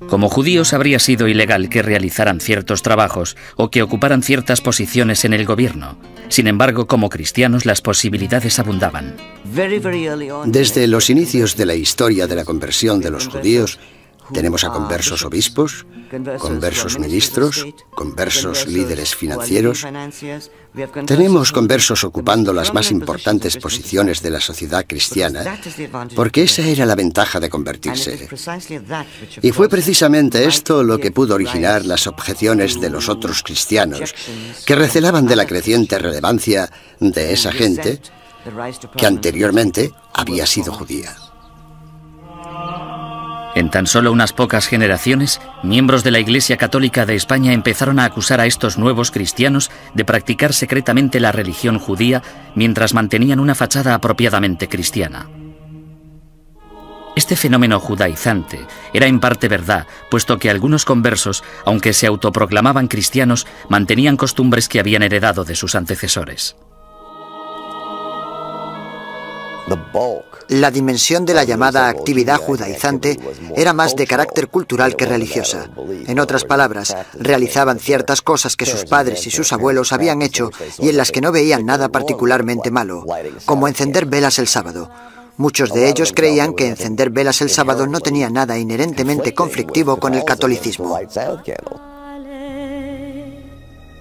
Como judíos habría sido ilegal que realizaran ciertos trabajos o que ocuparan ciertas posiciones en el gobierno. Sin embargo, como cristianos las posibilidades abundaban. Desde los inicios de la historia de la conversión de los judíos, tenemos a conversos obispos, conversos ministros, conversos líderes financieros. Tenemos conversos ocupando las más importantes posiciones de la sociedad cristiana, porque esa era la ventaja de convertirse. Y fue precisamente esto lo que pudo originar las objeciones de los otros cristianos, que recelaban de la creciente relevancia de esa gente que anteriormente había sido judía. En tan solo unas pocas generaciones, miembros de la Iglesia Católica de España empezaron a acusar a estos nuevos cristianos de practicar secretamente la religión judía mientras mantenían una fachada apropiadamente cristiana. Este fenómeno judaizante era en parte verdad, puesto que algunos conversos, aunque se autoproclamaban cristianos, mantenían costumbres que habían heredado de sus antecesores. La dimensión de la llamada actividad judaizante era más de carácter cultural que religiosa. En otras palabras, realizaban ciertas cosas que sus padres y sus abuelos habían hecho y en las que no veían nada particularmente malo, como encender velas el sábado. Muchos de ellos creían que encender velas el sábado no tenía nada inherentemente conflictivo con el catolicismo.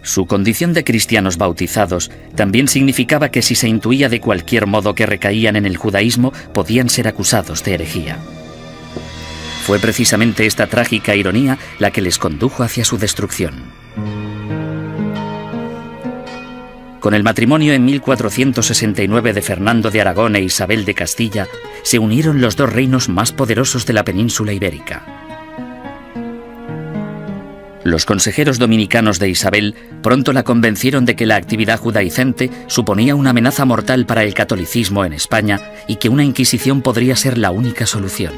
Su condición de cristianos bautizados también significaba que si se intuía de cualquier modo que recaían en el judaísmo, podían ser acusados de herejía. Fue precisamente esta trágica ironía la que les condujo hacia su destrucción. Con el matrimonio en 1469 de Fernando de Aragón e Isabel de Castilla, se unieron los dos reinos más poderosos de la península ibérica. Los consejeros dominicanos de Isabel pronto la convencieron de que la actividad judaizante suponía una amenaza mortal para el catolicismo en España y que una inquisición podría ser la única solución.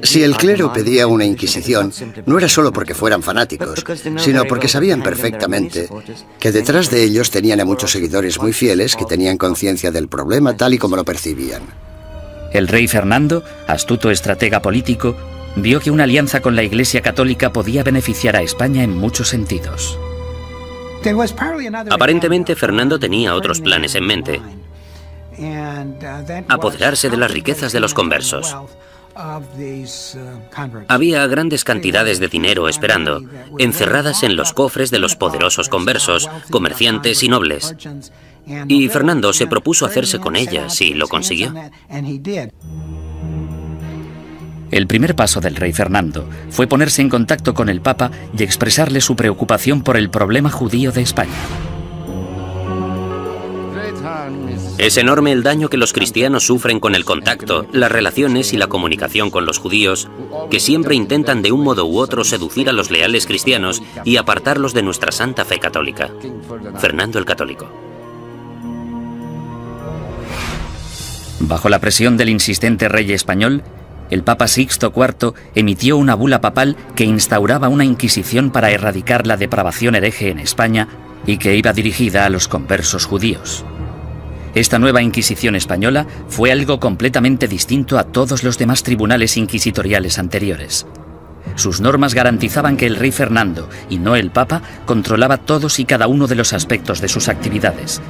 Si el clero pedía una inquisición, no era solo porque fueran fanáticos, sino porque sabían perfectamente que detrás de ellos tenían a muchos seguidores muy fieles que tenían conciencia del problema tal y como lo percibían. El rey Fernando, astuto estratega político, vio que una alianza con la Iglesia Católica podía beneficiar a España en muchos sentidos. Aparentemente, Fernando tenía otros planes en mente. Apoderarse de las riquezas de los conversos. Había grandes cantidades de dinero esperando, encerradas en los cofres de los poderosos conversos, comerciantes y nobles. Y Fernando se propuso hacerse con ellas y lo consiguió. El primer paso del rey Fernando fue ponerse en contacto con el Papa y expresarle su preocupación por el problema judío de España. Es enorme el daño que los cristianos sufren con el contacto, las relaciones y la comunicación con los judíos, que siempre intentan de un modo u otro seducir a los leales cristianos y apartarlos de nuestra santa fe católica. Fernando el Católico. Bajo la presión del insistente rey español, el Papa Sixto IV emitió una bula papal que instauraba una inquisición para erradicar la depravación hereje en España y que iba dirigida a los conversos judíos. Esta nueva Inquisición española fue algo completamente distinto a todos los demás tribunales inquisitoriales anteriores. Sus normas garantizaban que el rey Fernando, y no el Papa, controlaba todos y cada uno de los aspectos de sus actividades.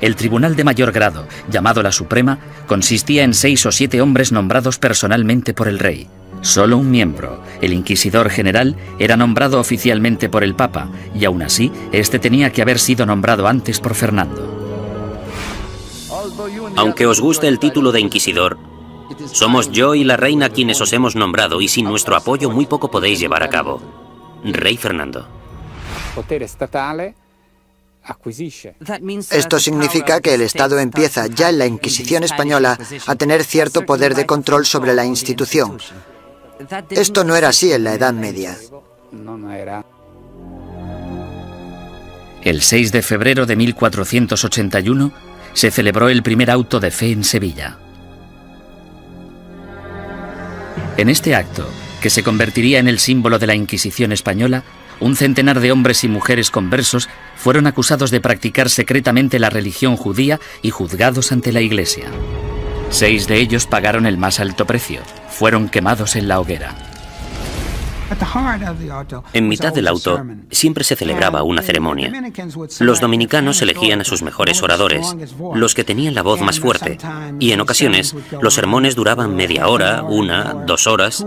El tribunal de mayor grado, llamado la Suprema, consistía en 6 o 7 hombres nombrados personalmente por el rey. Solo un miembro, el inquisidor general, era nombrado oficialmente por el Papa, y aún así, este tenía que haber sido nombrado antes por Fernando. Aunque os guste el título de inquisidor, somos yo y la reina quienes os hemos nombrado y sin nuestro apoyo muy poco podéis llevar a cabo. Rey Fernando. Esto significa que el Estado empieza ya en la Inquisición española a tener cierto poder de control sobre la institución. Esto no era así en la Edad Media. El 6 de febrero de 1481 se celebró el primer auto de fe en Sevilla. En este acto, que se convertiría en el símbolo de la Inquisición española, un centenar de hombres y mujeres conversos fueron acusados de practicar secretamente la religión judía y juzgados ante la Iglesia. 6 de ellos pagaron el más alto precio. Fueron quemados en la hoguera. En mitad del auto siempre se celebraba una ceremonia. Los dominicanos elegían a sus mejores oradores, los que tenían la voz más fuerte, y en ocasiones los sermones duraban media hora, 1, 2 horas.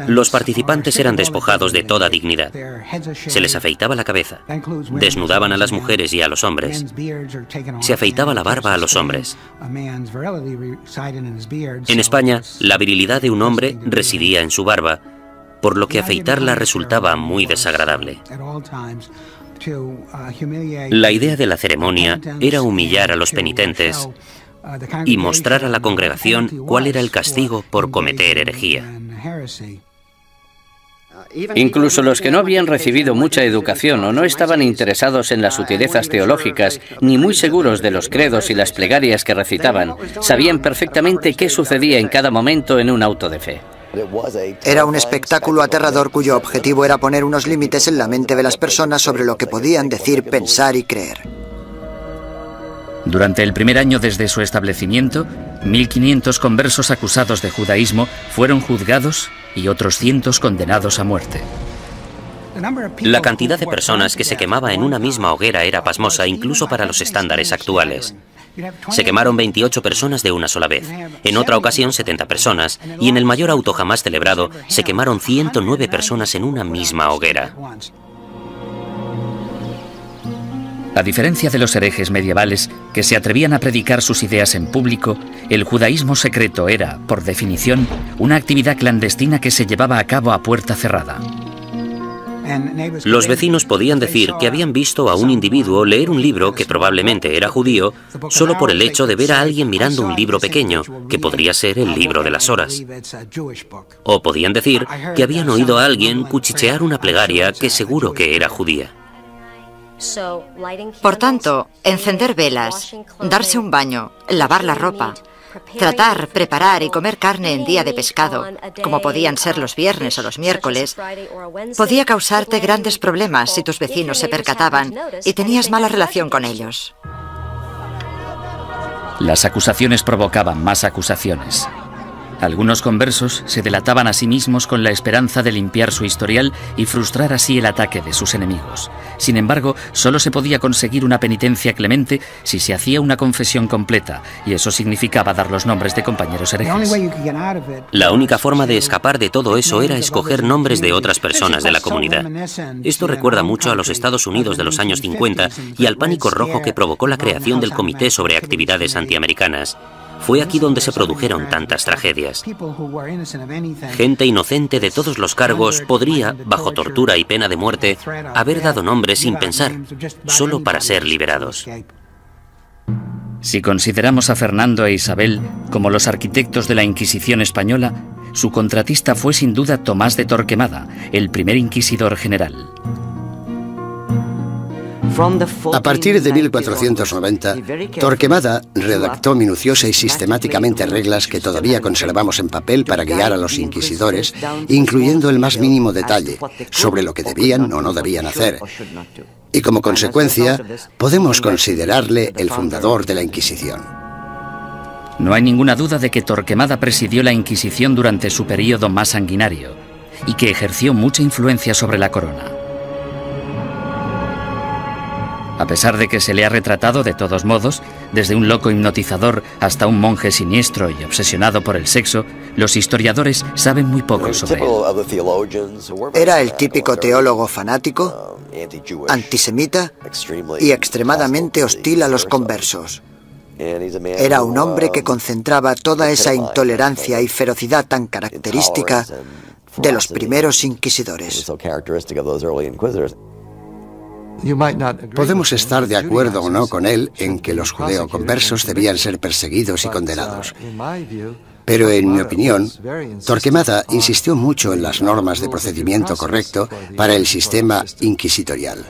Los participantes eran despojados de toda dignidad. Se les afeitaba la cabeza, desnudaban a las mujeres y a los hombres, se afeitaba la barba a los hombres. En España, la virilidad de un hombre residía en su barba, por lo que afeitarla resultaba muy desagradable. La idea de la ceremonia era humillar a los penitentes y mostrar a la congregación cuál era el castigo por cometer herejía. Incluso los que no habían recibido mucha educación o no estaban interesados en las sutilezas teológicas, ni muy seguros de los credos y las plegarias que recitaban, sabían perfectamente qué sucedía en cada momento en un auto de fe. Era un espectáculo aterrador cuyo objetivo era poner unos límites en la mente de las personas sobre lo que podían decir, pensar y creer. Durante el primer año desde su establecimiento, 1.500 conversos acusados de judaísmo fueron juzgados y otros cientos condenados a muerte. La cantidad de personas que se quemaba en una misma hoguera era pasmosa incluso para los estándares actuales. Se quemaron 28 personas de una sola vez, en otra ocasión 70 personas, y en el mayor auto jamás celebrado se quemaron 109 personas en una misma hoguera. A diferencia de los herejes medievales que se atrevían a predicar sus ideas en público, el judaísmo secreto era, por definición, una actividad clandestina que se llevaba a cabo a puerta cerrada. Los vecinos podían decir que habían visto a un individuo leer un libro que probablemente era judío solo por el hecho de ver a alguien mirando un libro pequeño, que podría ser el libro de las horas. O podían decir que habían oído a alguien cuchichear una plegaria que seguro que era judía. Por tanto, encender velas, darse un baño, lavar la ropa, tratar, preparar y comer carne en día de pescado, como podían ser los viernes o los miércoles, podía causarte grandes problemas si tus vecinos se percataban y tenías mala relación con ellos. Las acusaciones provocaban más acusaciones. Algunos conversos se delataban a sí mismos con la esperanza de limpiar su historial y frustrar así el ataque de sus enemigos. Sin embargo, solo se podía conseguir una penitencia clemente si se hacía una confesión completa, y eso significaba dar los nombres de compañeros herejes. La única forma de escapar de todo eso era escoger nombres de otras personas de la comunidad. Esto recuerda mucho a los Estados Unidos de los años 50 y al pánico rojo que provocó la creación del Comité sobre Actividades Antiamericanas. Fue aquí donde se produjeron tantas tragedias. Gente inocente de todos los cargos podría, bajo tortura y pena de muerte, haber dado nombres sin pensar, solo para ser liberados. Si consideramos a Fernando e Isabel como los arquitectos de la Inquisición española, su contratista fue sin duda Tomás de Torquemada, el primer inquisidor general. A partir de 1490, Torquemada redactó minuciosa y sistemáticamente reglas que todavía conservamos en papel para guiar a los inquisidores, incluyendo el más mínimo detalle sobre lo que debían o no debían hacer. Y como consecuencia, podemos considerarle el fundador de la Inquisición. No hay ninguna duda de que Torquemada presidió la Inquisición durante su período más sanguinario y que ejerció mucha influencia sobre la corona. A pesar de que se le ha retratado de todos modos, desde un loco hipnotizador hasta un monje siniestro y obsesionado por el sexo, los historiadores saben muy poco sobre él. Era el típico teólogo fanático, antisemita y extremadamente hostil a los conversos. Era un hombre que concentraba toda esa intolerancia y ferocidad tan característica de los primeros inquisidores. Podemos estar de acuerdo o no con él en que los judeoconversos debían ser perseguidos y condenados. Pero en mi opinión, Torquemada insistió mucho en las normas de procedimiento correcto para el sistema inquisitorial.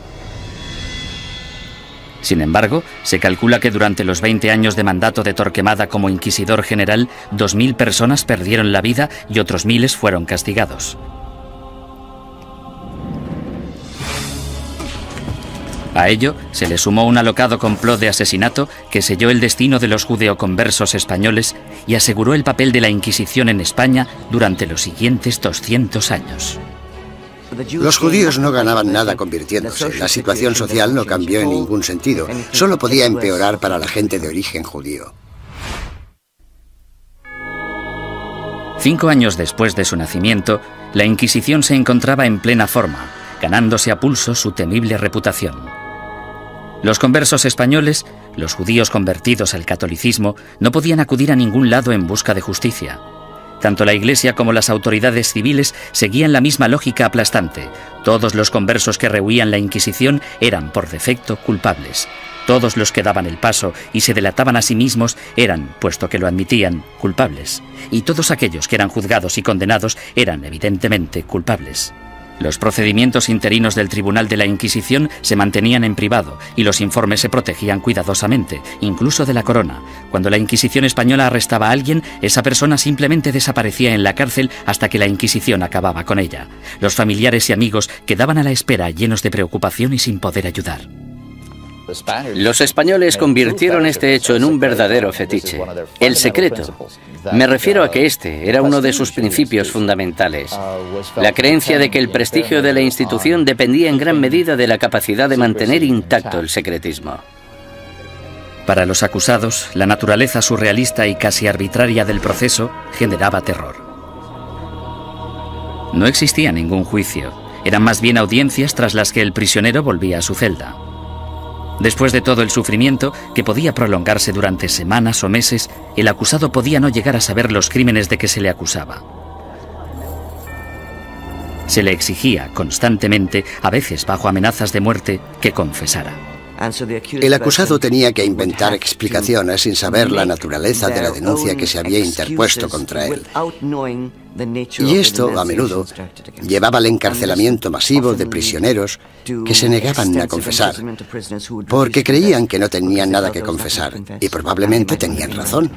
Sin embargo, se calcula que durante los 20 años de mandato de Torquemada como inquisidor general, 2.000 personas perdieron la vida y otros miles fueron castigados. A ello se le sumó un alocado complot de asesinato que selló el destino de los judeoconversos españoles y aseguró el papel de la Inquisición en España durante los siguientes 200 años. Los judíos no ganaban nada convirtiéndose. La situación social no cambió en ningún sentido. Solo podía empeorar para la gente de origen judío. 5 años después de su nacimiento, la Inquisición se encontraba en plena forma, ganándose a pulso su temible reputación. Los conversos españoles, los judíos convertidos al catolicismo, no podían acudir a ningún lado en busca de justicia. Tanto la Iglesia como las autoridades civiles seguían la misma lógica aplastante. Todos los conversos que rehuían la Inquisición eran, por defecto, culpables. Todos los que daban el paso y se delataban a sí mismos eran, puesto que lo admitían, culpables. Y todos aquellos que eran juzgados y condenados eran, evidentemente, culpables. Los procedimientos interinos del Tribunal de la Inquisición se mantenían en privado y los informes se protegían cuidadosamente, incluso de la corona. Cuando la Inquisición española arrestaba a alguien, esa persona simplemente desaparecía en la cárcel hasta que la Inquisición acababa con ella. Los familiares y amigos quedaban a la espera, llenos de preocupación y sin poder ayudar. Los españoles convirtieron este hecho en un verdadero fetiche. El secreto. Me refiero a que este era uno de sus principios fundamentales. La creencia de que el prestigio de la institución dependía en gran medida de la capacidad de mantener intacto el secretismo. Para los acusados, la naturaleza surrealista y casi arbitraria del proceso generaba terror. No existía ningún juicio. Eran más bien audiencias tras las que el prisionero volvía a su celda. Después de todo el sufrimiento, que podía prolongarse durante semanas o meses, el acusado podía no llegar a saber los crímenes de que se le acusaba. Se le exigía constantemente, a veces bajo amenazas de muerte, que confesara. El acusado tenía que inventar explicaciones sin saber la naturaleza de la denuncia que se había interpuesto contra él. Y esto, a menudo, llevaba al encarcelamiento masivo de prisioneros que se negaban a confesar, porque creían que no tenían nada que confesar, y probablemente tenían razón.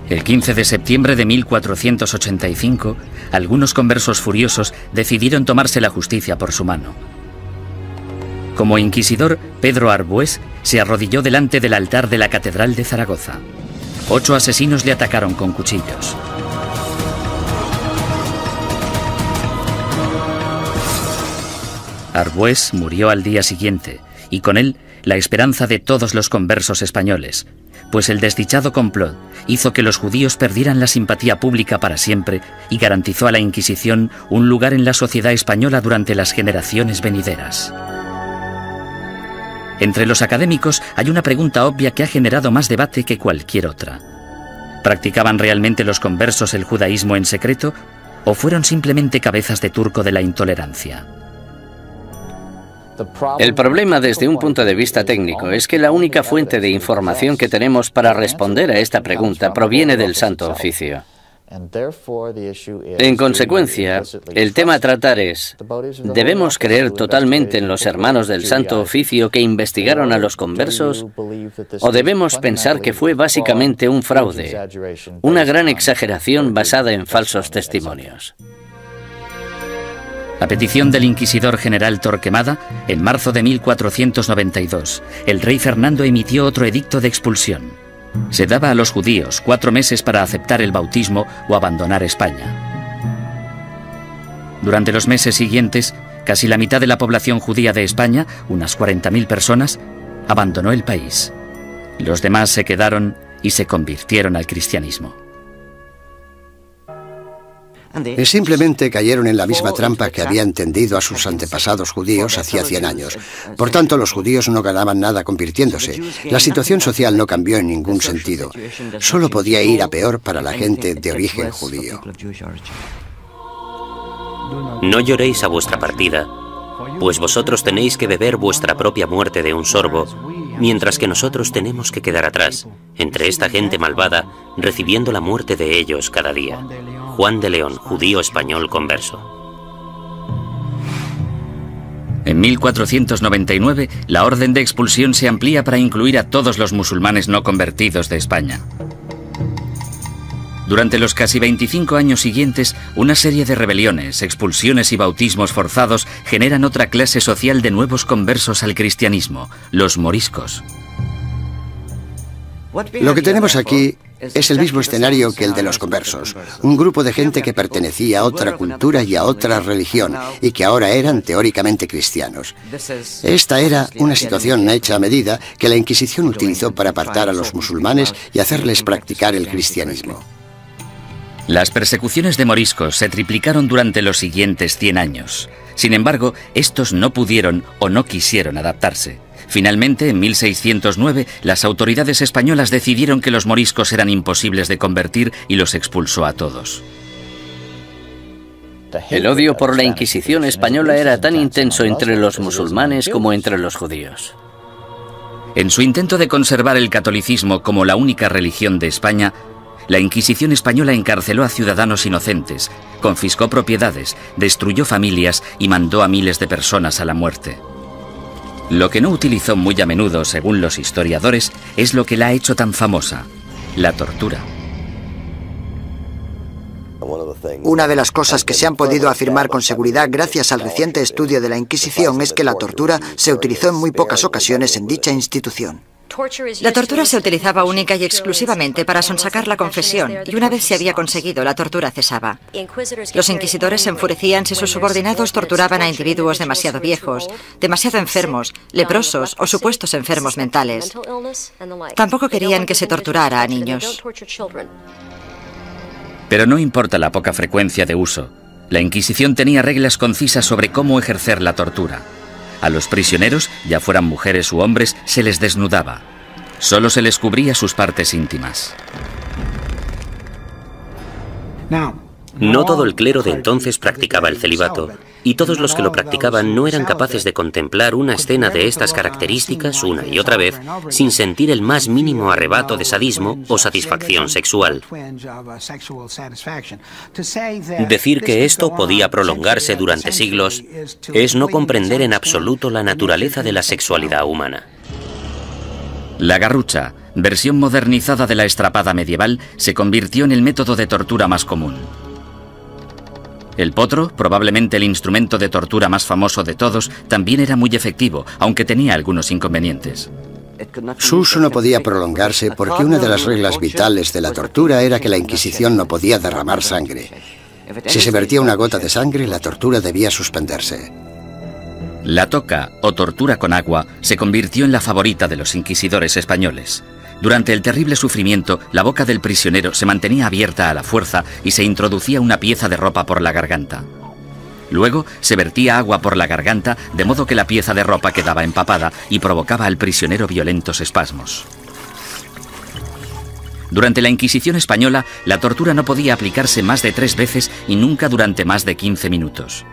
El 15 de septiembre de 1485, algunos conversos furiosos decidieron tomarse la justicia por su mano. Como inquisidor, Pedro Arbués se arrodilló delante del altar de la Catedral de Zaragoza. 8 asesinos le atacaron con cuchillos. Arbués murió al día siguiente, y con él la esperanza de todos los conversos españoles, pues el desdichado complot hizo que los judíos perdieran la simpatía pública para siempre y garantizó a la Inquisición un lugar en la sociedad española durante las generaciones venideras. Entre los académicos hay una pregunta obvia que ha generado más debate que cualquier otra. ¿Practicaban realmente los conversos el judaísmo en secreto o fueron simplemente cabezas de turco de la intolerancia? El problema desde un punto de vista técnico es que la única fuente de información que tenemos para responder a esta pregunta proviene del Santo Oficio. En consecuencia, el tema a tratar es, ¿debemos creer totalmente en los hermanos del Santo Oficio que investigaron a los conversos? ¿O debemos pensar que fue básicamente un fraude, una gran exageración basada en falsos testimonios? A petición del inquisidor general Torquemada, en marzo de 1492, el rey Fernando emitió otro edicto de expulsión. Se daba a los judíos 4 meses para aceptar el bautismo o abandonar España. Durante los meses siguientes, casi la mitad de la población judía de España, unas 40.000 personas, abandonó el país. Los demás se quedaron y se convirtieron al cristianismo. Simplemente cayeron en la misma trampa que habían tendido a sus antepasados judíos hacía 100 años. Por tanto, los judíos no ganaban nada convirtiéndose. La situación social no cambió en ningún sentido. Solo podía ir a peor para la gente de origen judío. No lloréis a vuestra partida, pues vosotros tenéis que beber vuestra propia muerte de un sorbo, mientras que nosotros tenemos que quedar atrás, entre esta gente malvada, recibiendo la muerte de ellos cada día. Juan de León, judío español converso. En 1499, la orden de expulsión se amplía para incluir a todos los musulmanes no convertidos de España. Durante los casi 25 años siguientes, una serie de rebeliones, expulsiones y bautismos forzados generan otra clase social de nuevos conversos al cristianismo, los moriscos. Lo que tenemos aquí es el mismo escenario que el de los conversos, un grupo de gente que pertenecía a otra cultura y a otra religión y que ahora eran teóricamente cristianos. Esta era una situación hecha a medida que la Inquisición utilizó para apartar a los musulmanes y hacerles practicar el cristianismo. Las persecuciones de moriscos se triplicaron durante los siguientes 100 años. Sin embargo, estos no pudieron o no quisieron adaptarse. Finalmente, en 1609, las autoridades españolas decidieron que los moriscos eran imposibles de convertir y los expulsó a todos. El odio por la Inquisición española era tan intenso entre los musulmanes como entre los judíos. En su intento de conservar el catolicismo como la única religión de España, la Inquisición española encarceló a ciudadanos inocentes, confiscó propiedades, destruyó familias y mandó a miles de personas a la muerte. Lo que no utilizó muy a menudo, según los historiadores, es lo que la ha hecho tan famosa: la tortura. Una de las cosas que se han podido afirmar con seguridad gracias al reciente estudio de la Inquisición es que la tortura se utilizó en muy pocas ocasiones en dicha institución. La tortura se utilizaba única y exclusivamente para sonsacar la confesión, y una vez se había conseguido, la tortura cesaba. Los inquisidores se enfurecían si sus subordinados torturaban a individuos demasiado viejos, demasiado enfermos, leprosos o supuestos enfermos mentales. Tampoco querían que se torturara a niños. Pero no importa la poca frecuencia de uso, la Inquisición tenía reglas concisas sobre cómo ejercer la tortura. A los prisioneros, ya fueran mujeres u hombres, se les desnudaba. Solo se les cubría sus partes íntimas. No todo el clero de entonces practicaba el celibato, y todos los que lo practicaban no eran capaces de contemplar una escena de estas características una y otra vez sin sentir el más mínimo arrebato de sadismo o satisfacción sexual. Decir que esto podía prolongarse durante siglos es no comprender en absoluto la naturaleza de la sexualidad humana. La garrucha, versión modernizada de la estrapada medieval, se convirtió en el método de tortura más común. El potro, probablemente el instrumento de tortura más famoso de todos, también era muy efectivo, aunque tenía algunos inconvenientes. Su uso no podía prolongarse porque una de las reglas vitales de la tortura era que la Inquisición no podía derramar sangre. Si se vertía una gota de sangre, la tortura debía suspenderse. La toca, o tortura con agua, se convirtió en la favorita de los inquisidores españoles. Durante el terrible sufrimiento, la boca del prisionero se mantenía abierta a la fuerza y se introducía una pieza de ropa por la garganta. Luego se vertía agua por la garganta, de modo que la pieza de ropa quedaba empapada y provocaba al prisionero violentos espasmos. Durante la Inquisición española, la tortura no podía aplicarse más de 3 veces y nunca durante más de 15 minutos.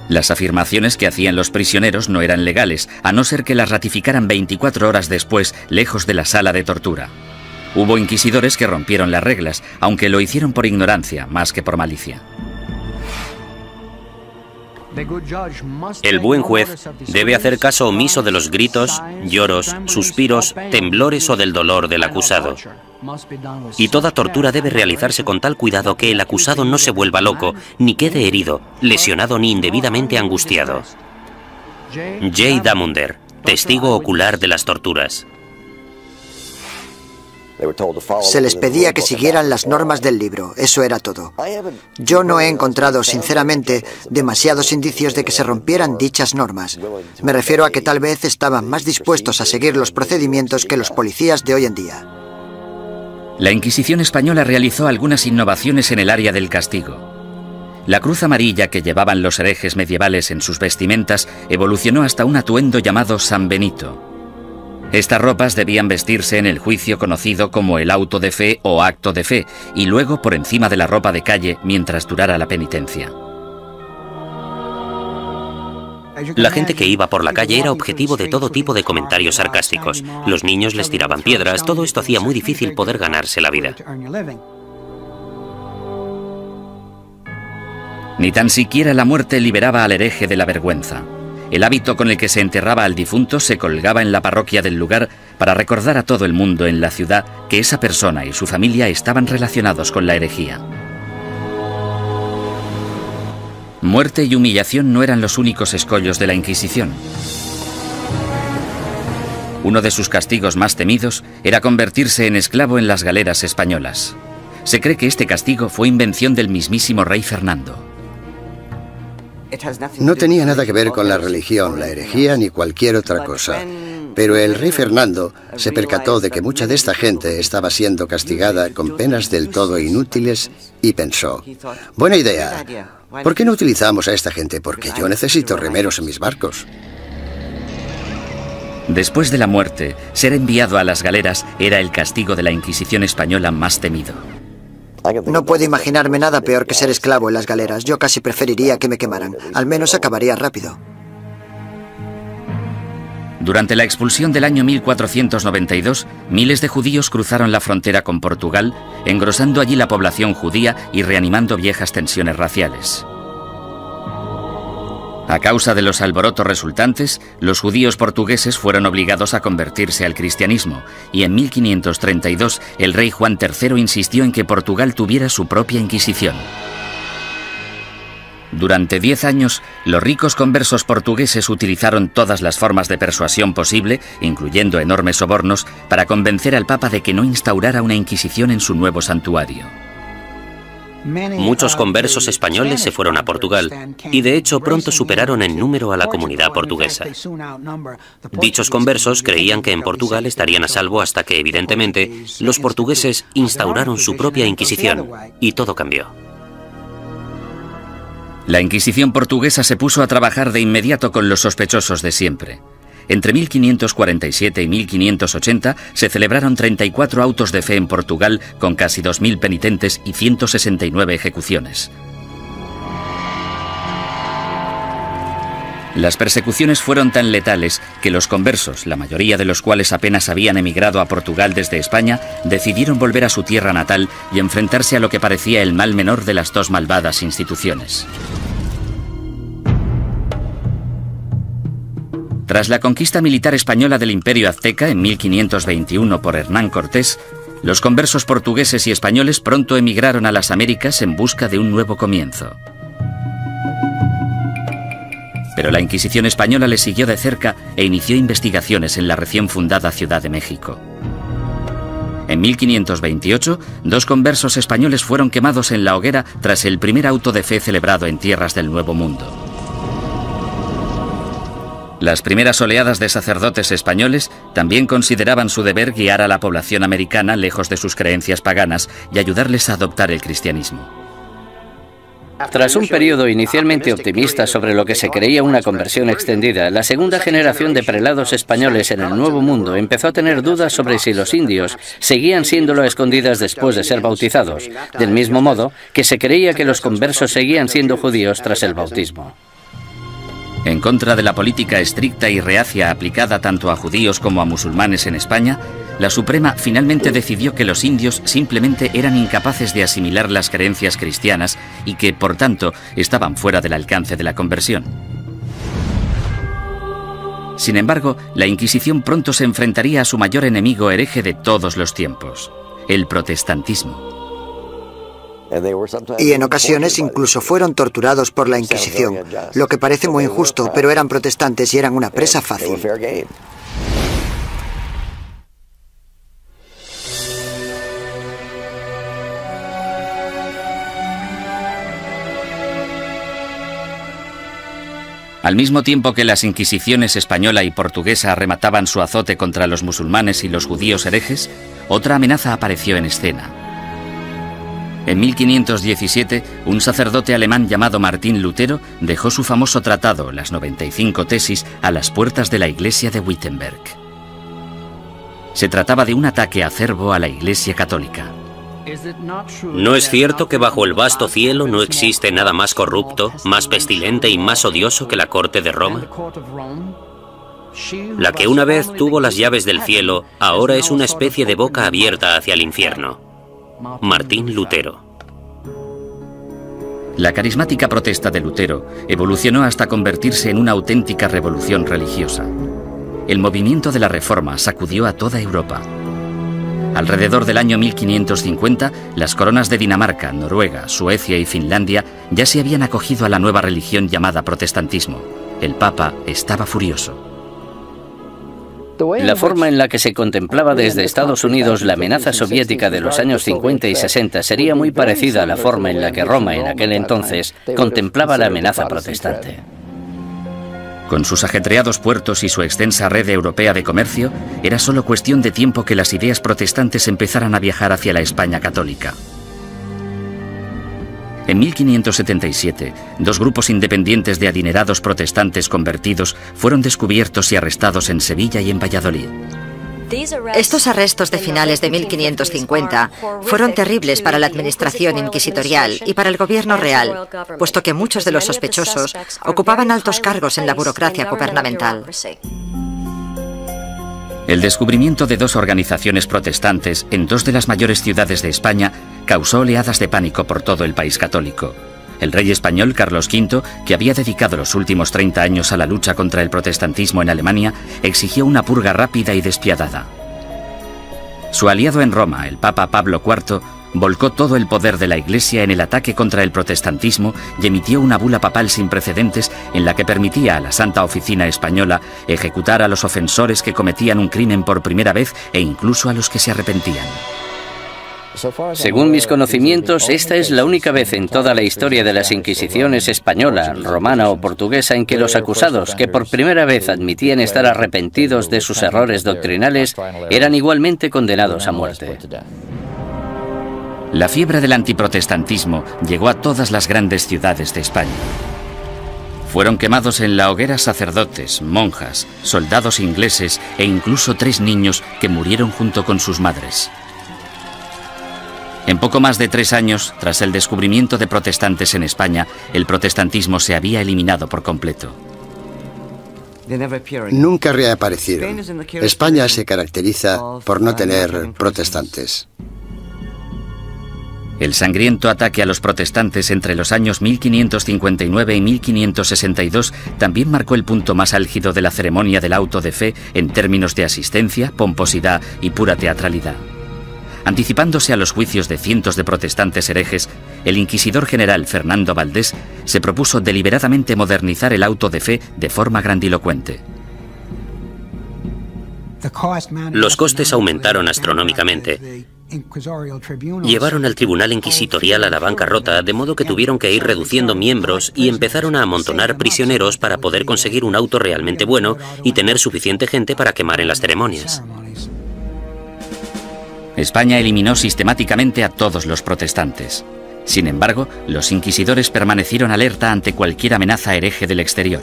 Las afirmaciones que hacían los prisioneros no eran legales, a no ser que las ratificaran 24 horas después, lejos de la sala de tortura. Hubo inquisidores que rompieron las reglas, aunque lo hicieron por ignorancia, más que por malicia. El buen juez debe hacer caso omiso de los gritos, lloros, suspiros, temblores o del dolor del acusado. Y toda tortura debe realizarse con tal cuidado que el acusado no se vuelva loco, ni quede herido, lesionado ni indebidamente angustiado. J. Damunder, testigo ocular de las torturas. Se les pedía que siguieran las normas del libro, eso era todo. Yo no he encontrado, sinceramente, demasiados indicios de que se rompieran dichas normas. Me refiero a que tal vez estaban más dispuestos a seguir los procedimientos que los policías de hoy en día. La Inquisición española realizó algunas innovaciones en el área del castigo. La cruz amarilla que llevaban los herejes medievales en sus vestimentas evolucionó hasta un atuendo llamado San Benito. Estas ropas debían vestirse en el juicio conocido como el auto de fe o acto de fe, y luego por encima de la ropa de calle mientras durara la penitencia. La gente que iba por la calle era objetivo de todo tipo de comentarios sarcásticos. Los niños les tiraban piedras, todo esto hacía muy difícil poder ganarse la vida. Ni tan siquiera la muerte liberaba al hereje de la vergüenza. El hábito con el que se enterraba al difunto se colgaba en la parroquia del lugar para recordar a todo el mundo en la ciudad que esa persona y su familia estaban relacionados con la herejía. Muerte y humillación no eran los únicos escollos de la Inquisición. Uno de sus castigos más temidos era convertirse en esclavo en las galeras españolas. Se cree que este castigo fue invención del mismísimo rey Fernando. No tenía nada que ver con la religión, la herejía ni cualquier otra cosa. Pero el rey Fernando se percató de que mucha de esta gente estaba siendo castigada con penas del todo inútiles y pensó, buena idea, ¿por qué no utilizamos a esta gente? Porque yo necesito remeros en mis barcos. Después de la muerte, ser enviado a las galeras era el castigo de la Inquisición española más temido. No puedo imaginarme nada peor que ser esclavo en las galeras. Yo casi preferiría que me quemaran. Al menos acabaría rápido. Durante la expulsión del año 1492, miles de judíos cruzaron la frontera con Portugal, engrosando allí la población judía y reanimando viejas tensiones raciales. A causa de los alborotos resultantes, los judíos portugueses fueron obligados a convertirse al cristianismo, y en 1532 el rey Juan III insistió en que Portugal tuviera su propia Inquisición. Durante 10 años, los ricos conversos portugueses utilizaron todas las formas de persuasión posible, incluyendo enormes sobornos, para convencer al Papa de que no instaurara una Inquisición en su nuevo santuario. Muchos conversos españoles se fueron a Portugal y de hecho pronto superaron en número a la comunidad portuguesa. Dichos conversos creían que en Portugal estarían a salvo hasta que, evidentemente, los portugueses instauraron su propia Inquisición y todo cambió. La Inquisición portuguesa se puso a trabajar de inmediato con los sospechosos de siempre. Entre 1547 y 1580 se celebraron 34 autos de fe en Portugal con casi 2000 penitentes y 169 ejecuciones. Las persecuciones fueron tan letales que los conversos, la mayoría de los cuales apenas habían emigrado a Portugal desde España, decidieron volver a su tierra natal y enfrentarse a lo que parecía el mal menor de las dos malvadas instituciones. Tras la conquista militar española del Imperio Azteca en 1521 por Hernán Cortés, los conversos portugueses y españoles pronto emigraron a las Américas en busca de un nuevo comienzo. Pero la Inquisición española les siguió de cerca e inició investigaciones en la recién fundada Ciudad de México. En 1528, 2 conversos españoles fueron quemados en la hoguera tras el primer auto de fe celebrado en tierras del Nuevo Mundo. Las primeras oleadas de sacerdotes españoles también consideraban su deber guiar a la población americana lejos de sus creencias paganas y ayudarles a adoptar el cristianismo. Tras un periodo inicialmente optimista sobre lo que se creía una conversión extendida, la segunda generación de prelados españoles en el Nuevo Mundo empezó a tener dudas sobre si los indios seguían siéndolo a escondidas después de ser bautizados, del mismo modo que se creía que los conversos seguían siendo judíos tras el bautismo. En contra de la política estricta y reacia aplicada tanto a judíos como a musulmanes en España, la Suprema finalmente decidió que los indios simplemente eran incapaces de asimilar las creencias cristianas y que, por tanto, estaban fuera del alcance de la conversión. Sin embargo, la Inquisición pronto se enfrentaría a su mayor enemigo hereje de todos los tiempos, el protestantismo. Y en ocasiones incluso fueron torturados por la Inquisición, lo que parece muy injusto, pero eran protestantes y eran una presa fácil. Al mismo tiempo que las inquisiciones española y portuguesa remataban su azote contra los musulmanes y los judíos herejes, otra amenaza apareció en escena. En 1517, un sacerdote alemán llamado Martín Lutero dejó su famoso tratado, las 95 tesis, a las puertas de la iglesia de Wittenberg. Se trataba de un ataque acerbo a la Iglesia católica. ¿No es cierto que bajo el vasto cielo no existe nada más corrupto, más pestilente y más odioso que la corte de Roma? La que una vez tuvo las llaves del cielo, ahora es una especie de boca abierta hacia el infierno. Martín Lutero. La carismática protesta de Lutero evolucionó hasta convertirse en una auténtica revolución religiosa. El movimiento de la Reforma sacudió a toda Europa. Alrededor del año 1550, las coronas de Dinamarca, Noruega, Suecia y Finlandia ya se habían acogido a la nueva religión llamada protestantismo. El Papa estaba furioso. La forma en la que se contemplaba desde Estados Unidos la amenaza soviética de los años 50 y 60 sería muy parecida a la forma en la que Roma en aquel entonces contemplaba la amenaza protestante. Con sus ajetreados puertos y su extensa red europea de comercio, era solo cuestión de tiempo que las ideas protestantes empezaran a viajar hacia la España católica. En 1577, dos grupos independientes de adinerados protestantes convertidos fueron descubiertos y arrestados en Sevilla y en Valladolid. Estos arrestos de finales de 1550 fueron terribles para la administración inquisitorial y para el gobierno real, puesto que muchos de los sospechosos ocupaban altos cargos en la burocracia gubernamental. El descubrimiento de dos organizaciones protestantes en dos de las mayores ciudades de España causó oleadas de pánico por todo el país católico. El rey español Carlos V, que había dedicado los últimos 30 años a la lucha contra el protestantismo en Alemania, exigió una purga rápida y despiadada. Su aliado en Roma, el Papa Pablo IV, volcó todo el poder de la Iglesia en el ataque contra el protestantismo y emitió una bula papal sin precedentes en la que permitía a la Santa Oficina Española ejecutar a los ofensores que cometían un crimen por primera vez e incluso a los que se arrepentían. Según mis conocimientos, esta es la única vez en toda la historia de las Inquisiciones española, romana o portuguesa en que los acusados, que por primera vez admitían estar arrepentidos de sus errores doctrinales, eran igualmente condenados a muerte. La fiebre del antiprotestantismo llegó a todas las grandes ciudades de España. Fueron quemados en la hoguera sacerdotes, monjas, soldados ingleses e incluso 3 niños que murieron junto con sus madres. En poco más de 3 años, tras el descubrimiento de protestantes en España, el protestantismo se había eliminado por completo. Nunca reaparecieron. España se caracteriza por no tener protestantes. El sangriento ataque a los protestantes entre los años 1559 y 1562 también marcó el punto más álgido de la ceremonia del auto de fe en términos de asistencia, pomposidad y pura teatralidad. Anticipándose a los juicios de cientos de protestantes herejes, el inquisidor general Fernando Valdés se propuso deliberadamente modernizar el auto de fe de forma grandilocuente. Los costes aumentaron astronómicamente. Llevaron al tribunal inquisitorial a la bancarrota, de modo que tuvieron que ir reduciendo miembros y empezaron a amontonar prisioneros para poder conseguir un auto realmente bueno y tener suficiente gente para quemar en las ceremonias. España eliminó sistemáticamente a todos los protestantes. Sin embargo, los inquisidores permanecieron alerta ante cualquier amenaza hereje del exterior.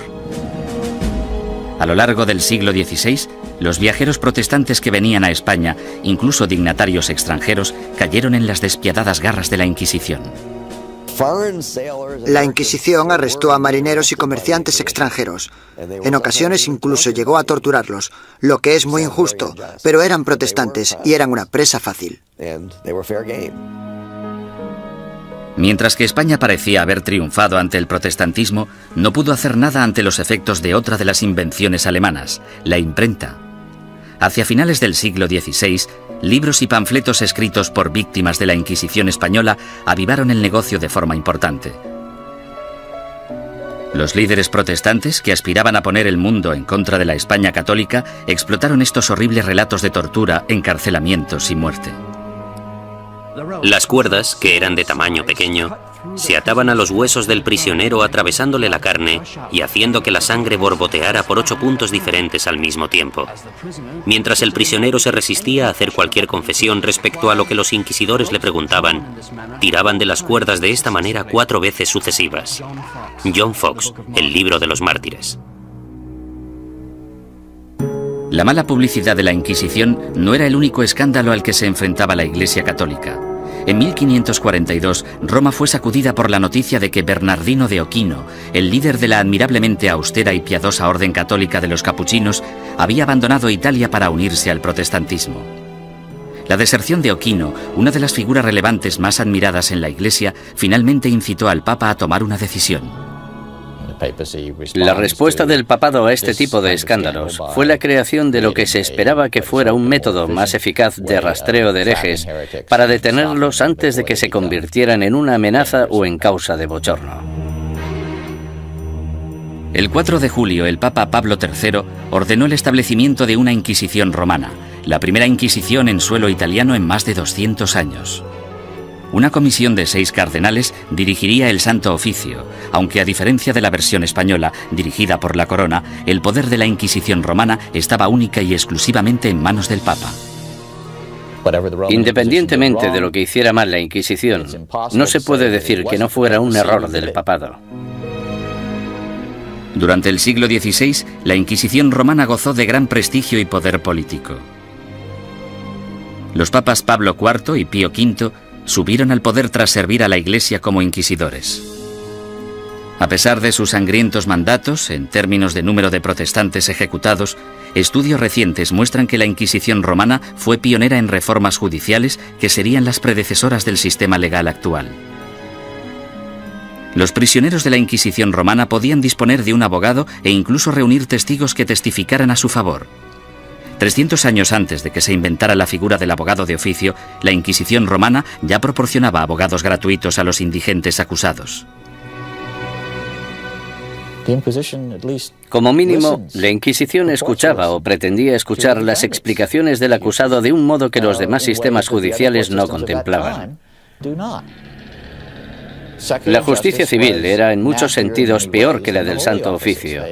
A lo largo del siglo XVI, los viajeros protestantes que venían a España, incluso dignatarios extranjeros, cayeron en las despiadadas garras de la Inquisición. La Inquisición arrestó a marineros y comerciantes extranjeros. En ocasiones incluso llegó a torturarlos, lo que es muy injusto, pero eran protestantes y eran una presa fácil. Mientras que España parecía haber triunfado ante el protestantismo, no pudo hacer nada ante los efectos de otra de las invenciones alemanas, la imprenta. Hacia finales del siglo XVI, libros y panfletos escritos por víctimas de la Inquisición española avivaron el negocio de forma importante. Los líderes protestantes, que aspiraban a poner el mundo en contra de la España católica, explotaron estos horribles relatos de tortura, encarcelamientos y muerte. Las cuerdas, que eran de tamaño pequeño, se ataban a los huesos del prisionero atravesándole la carne y haciendo que la sangre borboteara por 8 puntos diferentes al mismo tiempo. Mientras el prisionero se resistía a hacer cualquier confesión respecto a lo que los inquisidores le preguntaban, tiraban de las cuerdas de esta manera 4 veces sucesivas. John Fox, El libro de los mártires. La mala publicidad de la Inquisición no era el único escándalo al que se enfrentaba la Iglesia católica. En 1542, Roma fue sacudida por la noticia de que Bernardino de Ochino, el líder de la admirablemente austera y piadosa orden católica de los capuchinos, había abandonado Italia para unirse al protestantismo. La deserción de Ochino, una de las figuras relevantes más admiradas en la Iglesia, finalmente incitó al Papa a tomar una decisión. La respuesta del papado a este tipo de escándalos fue la creación de lo que se esperaba que fuera un método más eficaz de rastreo de herejes para detenerlos antes de que se convirtieran en una amenaza o en causa de bochorno. El 4 de julio, el Papa Pablo III ordenó el establecimiento de una Inquisición romana, la primera Inquisición en suelo italiano en más de 200 años. Una comisión de 6 cardenales dirigiría el Santo Oficio, aunque a diferencia de la versión española, dirigida por la Corona, el poder de la Inquisición romana estaba única y exclusivamente en manos del Papa. Independientemente de lo que hiciera mal la Inquisición, no se puede decir que no fuera un error del papado. Durante el siglo XVI, la Inquisición romana gozó de gran prestigio y poder político. Los papas Pablo IV y Pío V subieron al poder tras servir a la Iglesia como inquisidores. A pesar de sus sangrientos mandatos, en términos de número de protestantes ejecutados, estudios recientes muestran que la Inquisición romana fue pionera en reformas judiciales que serían las predecesoras del sistema legal actual. Los prisioneros de la Inquisición romana podían disponer de un abogado e incluso reunir testigos que testificaran a su favor. 300 años antes de que se inventara la figura del abogado de oficio, la Inquisición romana ya proporcionaba abogados gratuitos a los indigentes acusados. Como mínimo, la Inquisición escuchaba o pretendía escuchar las explicaciones del acusado de un modo que los demás sistemas judiciales no contemplaban. La justicia civil era en muchos sentidos peor que la del Santo Oficio.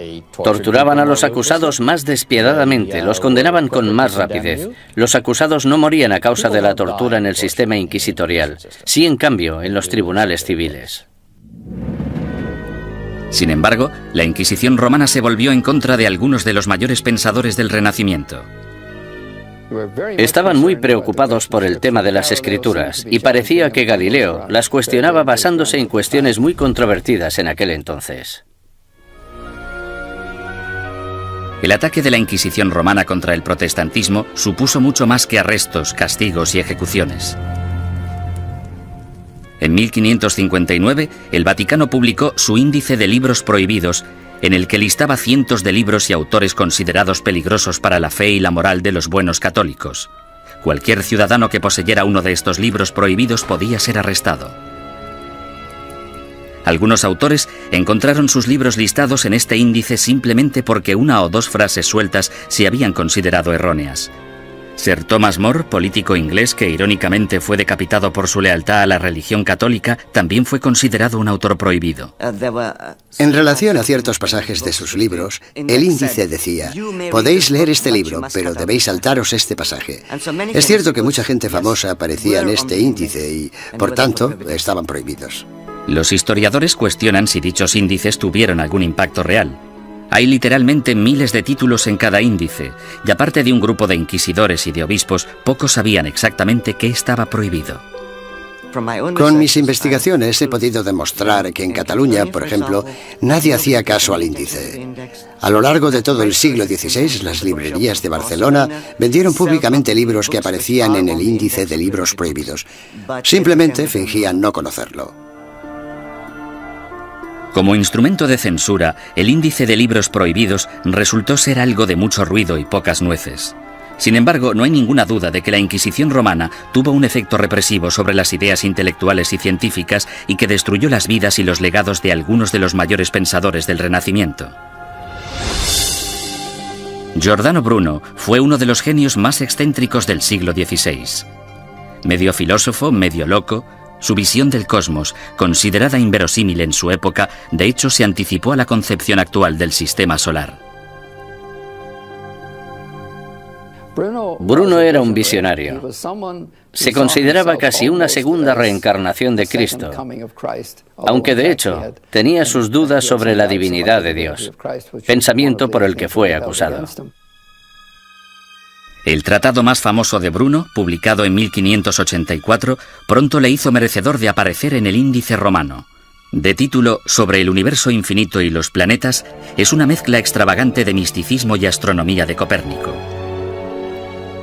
Torturaban a los acusados más despiadadamente, los condenaban con más rapidez. Los acusados no morían a causa de la tortura en el sistema inquisitorial, sí en cambio en los tribunales civiles. Sin embargo, la Inquisición romana se volvió en contra de algunos de los mayores pensadores del Renacimiento. Estaban muy preocupados por el tema de las escrituras y parecía que Galileo las cuestionaba basándose en cuestiones muy controvertidas en aquel entonces. El ataque de la Inquisición romana contra el protestantismo supuso mucho más que arrestos, castigos y ejecuciones. En 1559, el Vaticano publicó su Índice de Libros Prohibidos, en el que listaba cientos de libros y autores considerados peligrosos para la fe y la moral de los buenos católicos. Cualquier ciudadano que poseyera uno de estos libros prohibidos podía ser arrestado. Algunos autores encontraron sus libros listados en este índice simplemente porque una o dos frases sueltas se habían considerado erróneas. Sir Thomas More, político inglés que irónicamente fue decapitado por su lealtad a la religión católica, también fue considerado un autor prohibido. En relación a ciertos pasajes de sus libros, el índice decía: podéis leer este libro, pero debéis saltaros este pasaje. Es cierto que mucha gente famosa aparecía en este índice y, por tanto, estaban prohibidos. Los historiadores cuestionan si dichos índices tuvieron algún impacto real. Hay literalmente miles de títulos en cada índice, y aparte de un grupo de inquisidores y de obispos, pocos sabían exactamente qué estaba prohibido. Con mis investigaciones he podido demostrar que en Cataluña, por ejemplo, nadie hacía caso al índice. A lo largo de todo el siglo XVI, las librerías de Barcelona vendieron públicamente libros que aparecían en el índice de libros prohibidos. Simplemente fingían no conocerlo. Como instrumento de censura, el índice de libros prohibidos resultó ser algo de mucho ruido y pocas nueces. Sin embargo, no hay ninguna duda de que la Inquisición romana tuvo un efecto represivo sobre las ideas intelectuales y científicas y que destruyó las vidas y los legados de algunos de los mayores pensadores del Renacimiento. Giordano Bruno fue uno de los genios más excéntricos del siglo XVI. Medio filósofo, medio loco, su visión del cosmos, considerada inverosímil en su época, de hecho se anticipó a la concepción actual del sistema solar. Bruno era un visionario. Se consideraba casi una segunda reencarnación de Cristo, aunque de hecho tenía sus dudas sobre la divinidad de Dios, pensamiento por el que fue acusado. El tratado más famoso de Bruno, publicado en 1584, pronto le hizo merecedor de aparecer en el Índice Romano. De título Sobre el universo infinito y los planetas, es una mezcla extravagante de misticismo y astronomía de Copérnico.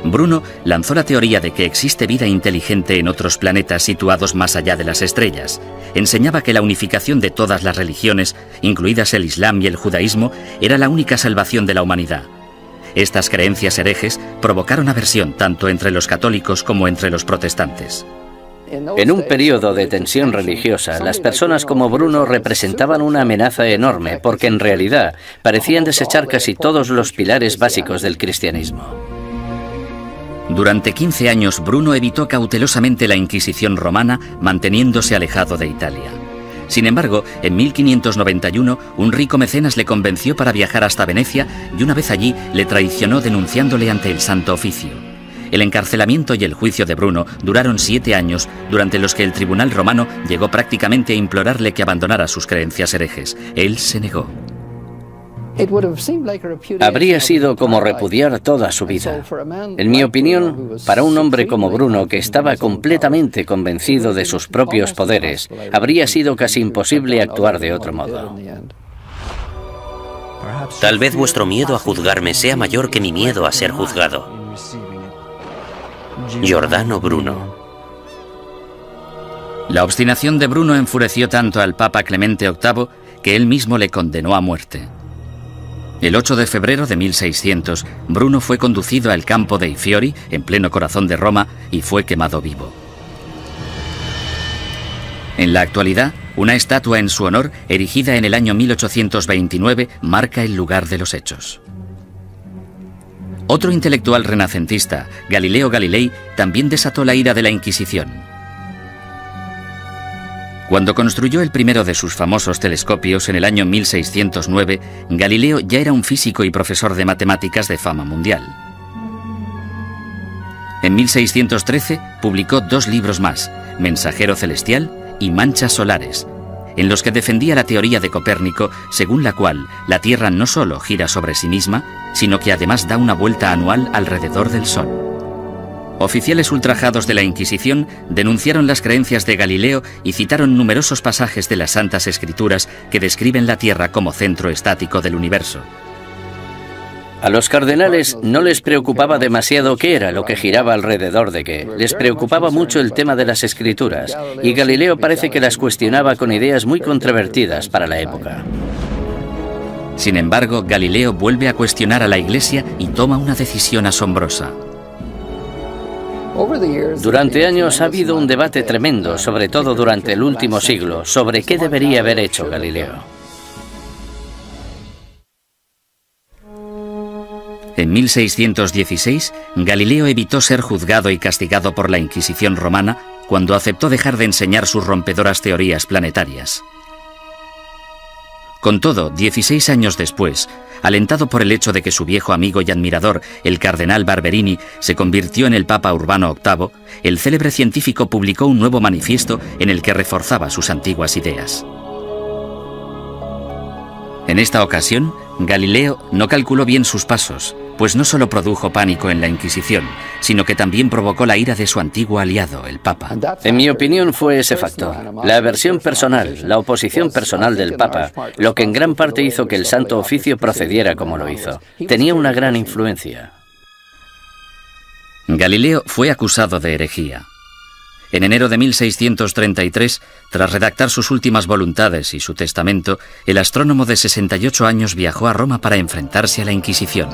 Bruno lanzó la teoría de que existe vida inteligente en otros planetas situados más allá de las estrellas. Enseñaba que la unificación de todas las religiones, incluidas el Islam y el judaísmo, era la única salvación de la humanidad. Estas creencias herejes provocaron aversión tanto entre los católicos como entre los protestantes. En un periodo de tensión religiosa, las personas como Bruno representaban una amenaza enorme porque en realidad parecían desechar casi todos los pilares básicos del cristianismo. Durante 15 años, Bruno evitó cautelosamente la Inquisición romana, manteniéndose alejado de Italia. Sin embargo, en 1591, un rico mecenas le convenció para viajar hasta Venecia y una vez allí le traicionó denunciándole ante el Santo Oficio. El encarcelamiento y el juicio de Bruno duraron 7 años, durante los que el tribunal romano llegó prácticamente a implorarle que abandonara sus creencias herejes. Él se negó. Habría sido como repudiar toda su vida. En mi opinión, para un hombre como Bruno, que estaba completamente convencido de sus propios poderes, habría sido casi imposible actuar de otro modo. Tal vez vuestro miedo a juzgarme sea mayor que mi miedo a ser juzgado. Giordano Bruno. La obstinación de Bruno enfureció tanto al Papa Clemente VIII que él mismo le condenó a muerte. El 8 de febrero de 1600, Bruno fue conducido al campo de I Fiori, en pleno corazón de Roma, y fue quemado vivo. En la actualidad, una estatua en su honor, erigida en el año 1829, marca el lugar de los hechos. Otro intelectual renacentista, Galileo Galilei, también desató la ira de la Inquisición. Cuando construyó el primero de sus famosos telescopios en el año 1609, Galileo ya era un físico y profesor de matemáticas de fama mundial. En 1613 publicó 2 libros más, Mensajero Celestial y Manchas Solares, en los que defendía la teoría de Copérnico, según la cual la Tierra no solo gira sobre sí misma, sino que además da una vuelta anual alrededor del Sol. Oficiales ultrajados de la Inquisición denunciaron las creencias de Galileo y citaron numerosos pasajes de las Santas Escrituras que describen la Tierra como centro estático del universo. A los cardenales no les preocupaba demasiado qué era lo que giraba alrededor de qué. Les preocupaba mucho el tema de las Escrituras, y Galileo parece que las cuestionaba con ideas muy controvertidas para la época. Sin embargo, Galileo vuelve a cuestionar a la Iglesia y toma una decisión asombrosa. Durante años ha habido un debate tremendo, sobre todo durante el último siglo, sobre qué debería haber hecho Galileo. En 1616, Galileo evitó ser juzgado y castigado por la Inquisición romana cuando aceptó dejar de enseñar sus rompedoras teorías planetarias. Con todo, 16 años después, alentado por el hecho de que su viejo amigo y admirador, el cardenal Barberini, se convirtió en el Papa Urbano VIII, el célebre científico publicó un nuevo manifiesto en el que reforzaba sus antiguas ideas. En esta ocasión, Galileo no calculó bien sus pasos, pues no solo produjo pánico en la Inquisición, sino que también provocó la ira de su antiguo aliado, el Papa. En mi opinión fue ese factor, la aversión personal, la oposición personal del Papa, lo que en gran parte hizo que el Santo Oficio procediera como lo hizo. Tenía una gran influencia. Galileo fue acusado de herejía. En enero de 1633, tras redactar sus últimas voluntades y su testamento, el astrónomo de 68 años viajó a Roma para enfrentarse a la Inquisición.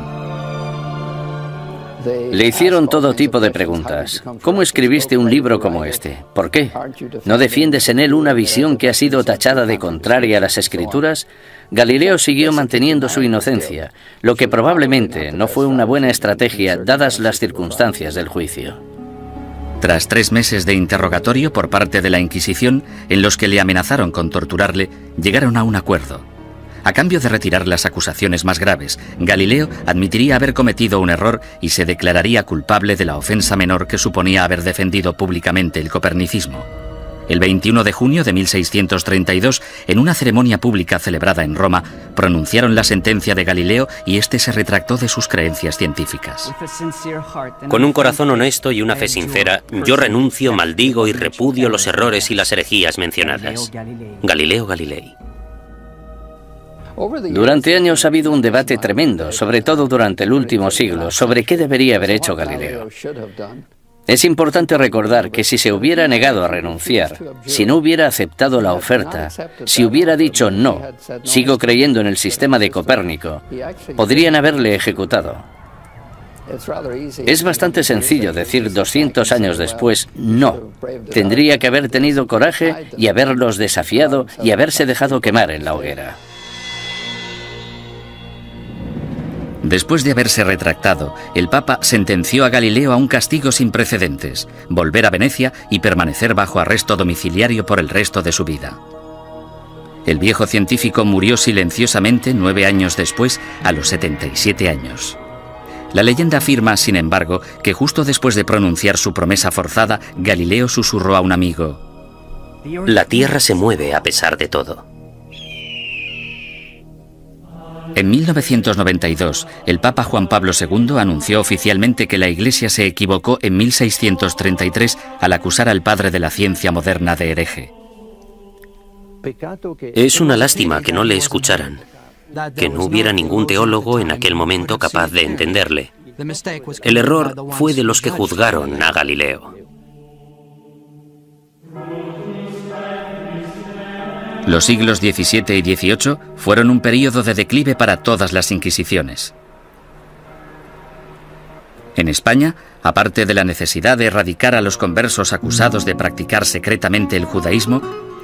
Le hicieron todo tipo de preguntas. ¿Cómo escribiste un libro como este? ¿Por qué? ¿No defiendes en él una visión que ha sido tachada de contraria a las Escrituras? Galileo siguió manteniendo su inocencia, lo que probablemente no fue una buena estrategia dadas las circunstancias del juicio. Tras 3 meses de interrogatorio por parte de la Inquisición, en los que le amenazaron con torturarle, llegaron a un acuerdo. A cambio de retirar las acusaciones más graves, Galileo admitiría haber cometido un error y se declararía culpable de la ofensa menor que suponía haber defendido públicamente el copernicismo. El 21 de junio de 1632, en una ceremonia pública celebrada en Roma, pronunciaron la sentencia de Galileo y este se retractó de sus creencias científicas. Con un corazón honesto y una fe sincera, yo renuncio, maldigo y repudio los errores y las herejías mencionadas. Galileo Galilei. Durante años ha habido un debate tremendo, sobre todo durante el último siglo, sobre qué debería haber hecho Galileo. Es importante recordar que si se hubiera negado a renunciar, si no hubiera aceptado la oferta, si hubiera dicho no, sigo creyendo en el sistema de Copérnico, podrían haberle ejecutado. Es bastante sencillo decir 200 años después no. Tendría que haber tenido coraje y haberlos desafiado y haberse dejado quemar en la hoguera. Después de haberse retractado, el Papa sentenció a Galileo a un castigo sin precedentes, volver a Venecia y permanecer bajo arresto domiciliario por el resto de su vida. El viejo científico murió silenciosamente 9 años después, a los 77 años. La leyenda afirma, sin embargo, que justo después de pronunciar su promesa forzada, Galileo susurró a un amigo: La Tierra se mueve a pesar de todo. En 1992, el Papa Juan Pablo II anunció oficialmente que la Iglesia se equivocó en 1633 al acusar al padre de la ciencia moderna de hereje. Es una lástima que no le escucharan, que no hubiera ningún teólogo en aquel momento capaz de entenderle. El error fue de los que juzgaron a Galileo. Los siglos XVII y XVIII fueron un período de declive para todas las inquisiciones. En España, aparte de la necesidad de erradicar a los conversos acusados de practicar secretamente el judaísmo,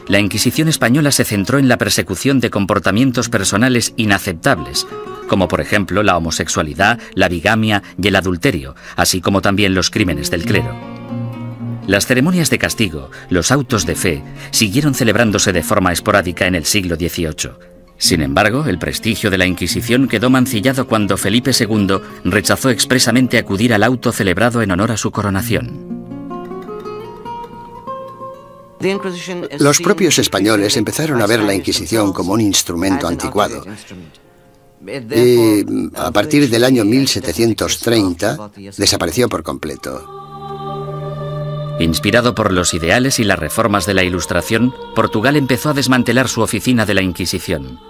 la Inquisición española se centró en la persecución de comportamientos personales inaceptables, como por ejemplo la homosexualidad, la bigamia y el adulterio, así como también los crímenes del clero. Las ceremonias de castigo, los autos de fe, siguieron celebrándose de forma esporádica en el siglo XVIII. Sin embargo, el prestigio de la Inquisición quedó mancillado cuando Felipe II rechazó expresamente acudir al auto celebrado en honor a su coronación. Los propios españoles empezaron a ver la Inquisición como un instrumento anticuado. Y a partir del año 1730 desapareció por completo. Inspirado por los ideales y las reformas de la Ilustración, Portugal empezó a desmantelar su oficina de la Inquisición.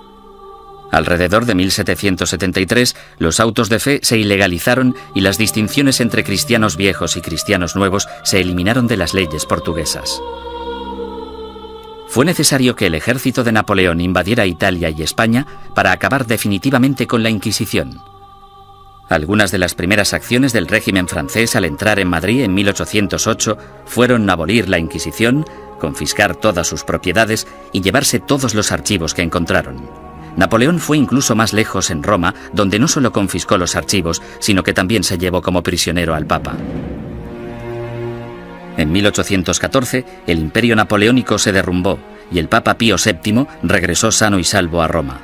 Alrededor de 1773, los autos de fe se ilegalizaron y las distinciones entre cristianos viejos y cristianos nuevos se eliminaron de las leyes portuguesas. Fue necesario que el ejército de Napoleón invadiera Italia y España para acabar definitivamente con la Inquisición. Algunas de las primeras acciones del régimen francés al entrar en Madrid en 1808 fueron abolir la Inquisición, confiscar todas sus propiedades y llevarse todos los archivos que encontraron. Napoleón fue incluso más lejos en Roma, donde no solo confiscó los archivos, sino que también se llevó como prisionero al Papa. En 1814, el imperio napoleónico se derrumbó y el Papa Pío VII regresó sano y salvo a Roma.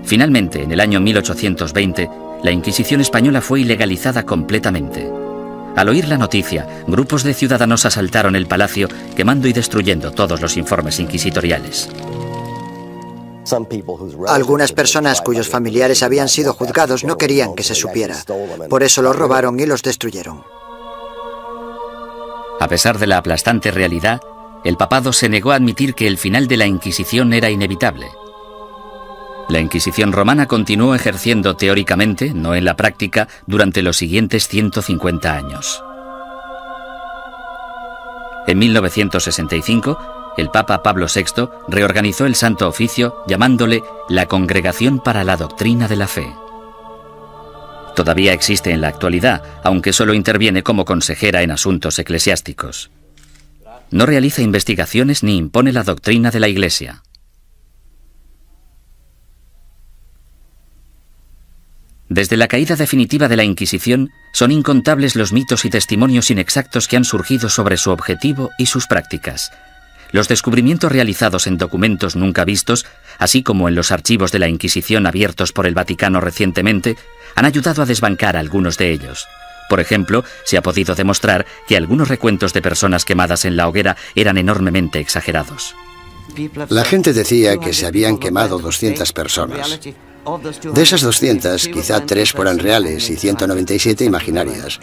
Finalmente, en el año 1820, la Inquisición española fue ilegalizada completamente. Al oír la noticia, grupos de ciudadanos asaltaron el palacio, quemando y destruyendo todos los informes inquisitoriales. Algunas personas cuyos familiares habían sido juzgados no querían que se supiera. Por eso los robaron y los destruyeron. A pesar de la aplastante realidad, el papado se negó a admitir que el final de la Inquisición era inevitable. La Inquisición romana continuó ejerciendo teóricamente, no en la práctica, durante los siguientes 150 años. En 1965, el Papa Pablo VI reorganizó el Santo Oficio llamándole la Congregación para la Doctrina de la Fe. Todavía existe en la actualidad, aunque solo interviene como consejera en asuntos eclesiásticos. No realiza investigaciones ni impone la doctrina de la Iglesia. Desde la caída definitiva de la Inquisición, son incontables los mitos y testimonios inexactos que han surgido sobre su objetivo y sus prácticas. Los descubrimientos realizados en documentos nunca vistos, así como en los archivos de la Inquisición abiertos por el Vaticano recientemente, han ayudado a desbancar algunos de ellos. Por ejemplo, se ha podido demostrar que algunos recuentos de personas quemadas en la hoguera eran enormemente exagerados. La gente decía que se habían quemado 200 personas. De esas 200, quizá 3 fueran reales y 197 imaginarias.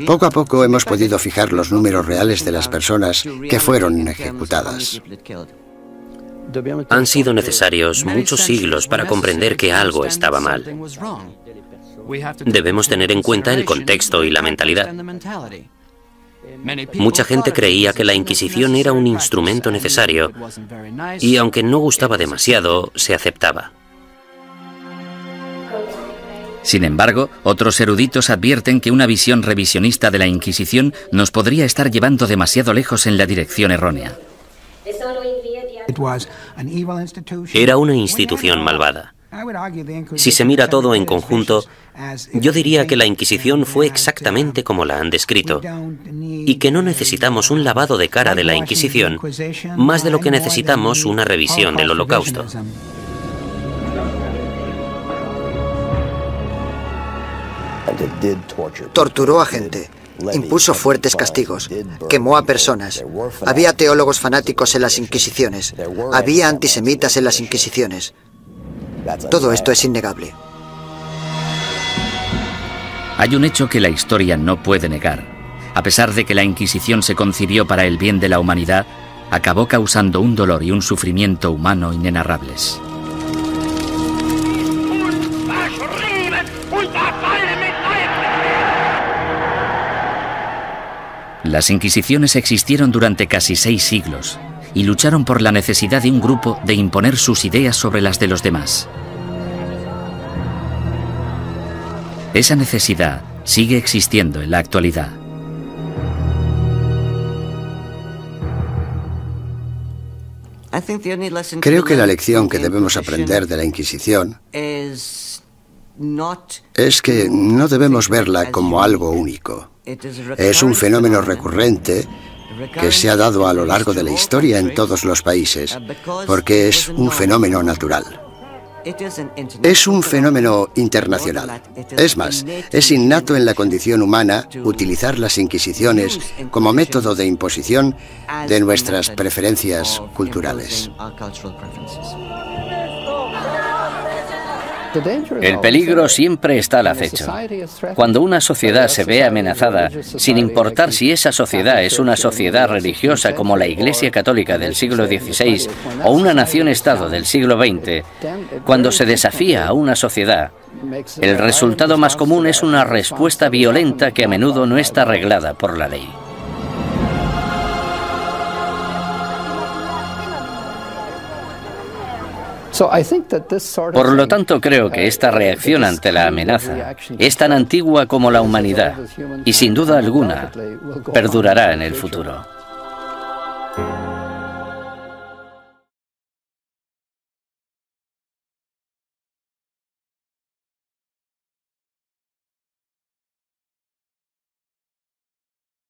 Poco a poco hemos podido fijar los números reales de las personas que fueron ejecutadas. Han sido necesarios muchos siglos para comprender que algo estaba mal. Debemos tener en cuenta el contexto y la mentalidad. Mucha gente creía que la Inquisición era un instrumento necesario y, aunque no gustaba demasiado, se aceptaba. Sin embargo, otros eruditos advierten que una visión revisionista de la Inquisición nos podría estar llevando demasiado lejos en la dirección errónea. Era una institución malvada. Si se mira todo en conjunto, yo diría que la Inquisición fue exactamente como la han descrito, y que no necesitamos un lavado de cara de la Inquisición, más de lo que necesitamos una revisión del Holocausto. Torturó a gente, impuso fuertes castigos, quemó a personas. Había teólogos fanáticos en las Inquisiciones, había antisemitas en las Inquisiciones. Todo esto es innegable. Hay un hecho que la historia no puede negar. A pesar de que la Inquisición se concibió para el bien de la humanidad, acabó causando un dolor y un sufrimiento humano inenarrables. Las Inquisiciones existieron durante casi 6 siglos y lucharon por la necesidad de un grupo de imponer sus ideas sobre las de los demás. Esa necesidad sigue existiendo en la actualidad. Creo que la lección que debemos aprender de la Inquisición es que no debemos verla como algo único. Es un fenómeno recurrente que se ha dado a lo largo de la historia en todos los países, porque es un fenómeno natural. Es un fenómeno internacional. Es más, es innato en la condición humana utilizar las inquisiciones como método de imposición de nuestras preferencias culturales. El peligro siempre está al acecho. Cuando una sociedad se ve amenazada, sin importar si esa sociedad es una sociedad religiosa como la Iglesia Católica del siglo XVI o una nación-estado del siglo XX, cuando se desafía a una sociedad, el resultado más común es una respuesta violenta que a menudo no está arreglada por la ley. Por lo tanto, creo que esta reacción ante la amenaza es tan antigua como la humanidad y, sin duda alguna, perdurará en el futuro.